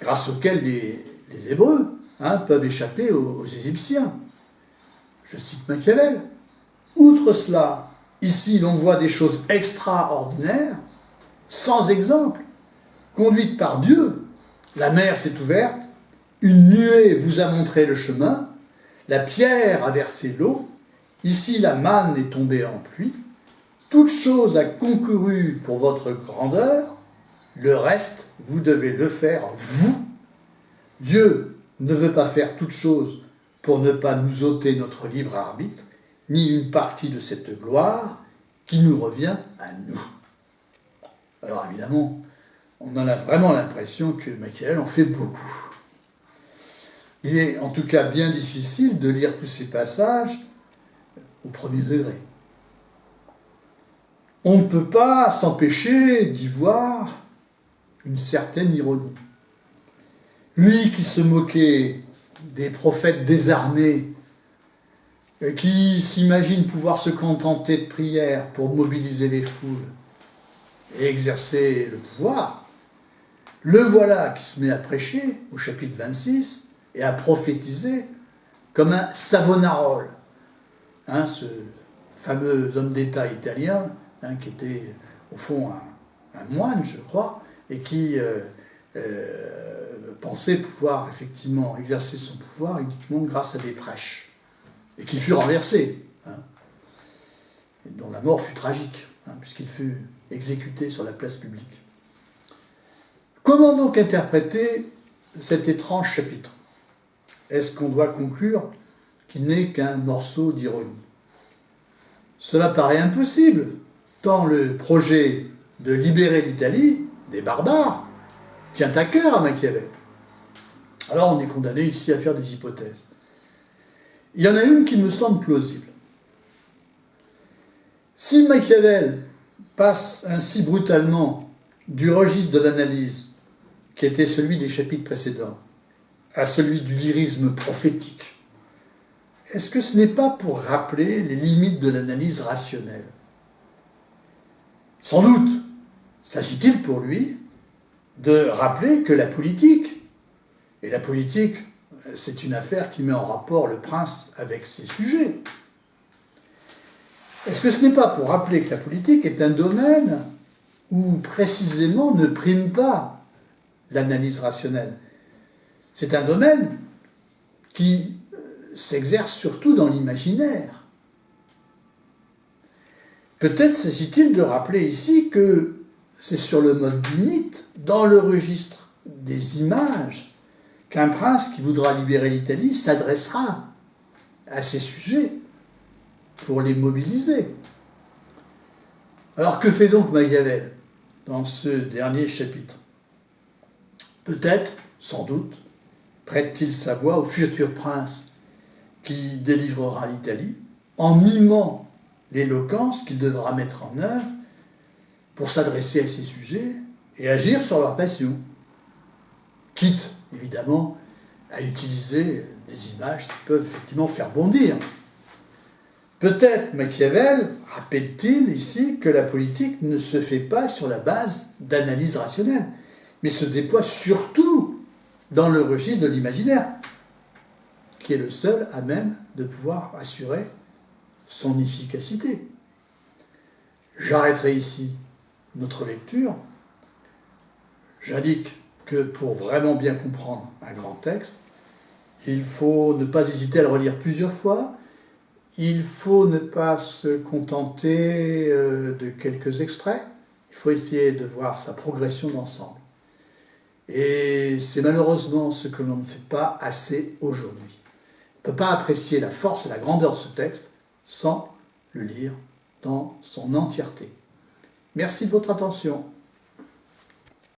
grâce auquel les Hébreux peuvent échapper aux Égyptiens. Je cite Machiavel. Outre cela, ici l'on voit des choses extraordinaires, sans exemple, conduites par Dieu. La mer s'est ouverte, une nuée vous a montré le chemin, la pierre a versé l'eau, ici la manne est tombée en pluie, toute chose a concouru pour votre grandeur, le reste, vous devez le faire, vous. Dieu ne veut pas faire toute chose pour ne pas nous ôter notre libre arbitre, ni une partie de cette gloire qui nous revient à nous. Alors évidemment, on en a vraiment l'impression que Machiavel en fait beaucoup. Il est en tout cas bien difficile de lire tous ces passages au premier degré. On ne peut pas s'empêcher d'y voir une certaine ironie. Lui qui se moquait des prophètes désarmés, qui s'imagine pouvoir se contenter de prières pour mobiliser les foules et exercer le pouvoir, le voilà qui se met à prêcher au chapitre 26 et à prophétiser comme un Savonarole, ce fameux homme d'État italien qui était au fond un moine, je crois, et qui pensait pouvoir effectivement exercer son pouvoir uniquement grâce à des prêches, et qui fut renversé, et dont la mort fut tragique, puisqu'il fut exécuté sur la place publique. Comment donc interpréter cet étrange chapitre ? Est-ce qu'on doit conclure qu'il n'est qu'un morceau d'ironie ? Cela paraît impossible, tant le projet de libérer l'Italie des barbares tient à cœur à Machiavel. Alors on est condamné ici à faire des hypothèses. Il y en a une qui me semble plausible. Si Machiavel passe ainsi brutalement du registre de l'analyse, qui était celui des chapitres précédents, à celui du lyrisme prophétique, est-ce que ce n'est pas pour rappeler les limites de l'analyse rationnelle ? Sans doute s'agit-il pour lui de rappeler que la politique, et la politique, c'est une affaire qui met en rapport le prince avec ses sujets. Est-ce que ce n'est pas pour rappeler que la politique est un domaine où précisément ne prime pas l'analyse rationnelle ? C'est un domaine qui s'exerce surtout dans l'imaginaire. Peut-être s'agit-il de rappeler ici que c'est sur le mode du mythe, dans le registre des images, qu'un prince qui voudra libérer l'Italie s'adressera à ces sujets pour les mobiliser. Alors que fait donc Machiavel dans ce dernier chapitre ? Peut-être, sans doute, prête-t-il sa voix au futur prince qui délivrera l'Italie en mimant l'éloquence qu'il devra mettre en œuvre pour s'adresser à ces sujets et agir sur leur passion, quitte évidemment à utiliser des images qui peuvent effectivement faire bondir. Peut-être Machiavel rappelle-t-il ici que la politique ne se fait pas sur la base d'analyse rationnelle, mais se déploie surtout dans le registre de l'imaginaire, qui est le seul à même de pouvoir assurer son efficacité. J'arrêterai ici notre lecture. J'indique que pour vraiment bien comprendre un grand texte, il faut ne pas hésiter à le relire plusieurs fois, il faut ne pas se contenter de quelques extraits, il faut essayer de voir sa progression d'ensemble. Et c'est malheureusement ce que l'on ne fait pas assez aujourd'hui. On ne peut pas apprécier la force et la grandeur de ce texte sans le lire dans son entièreté. Merci de votre attention.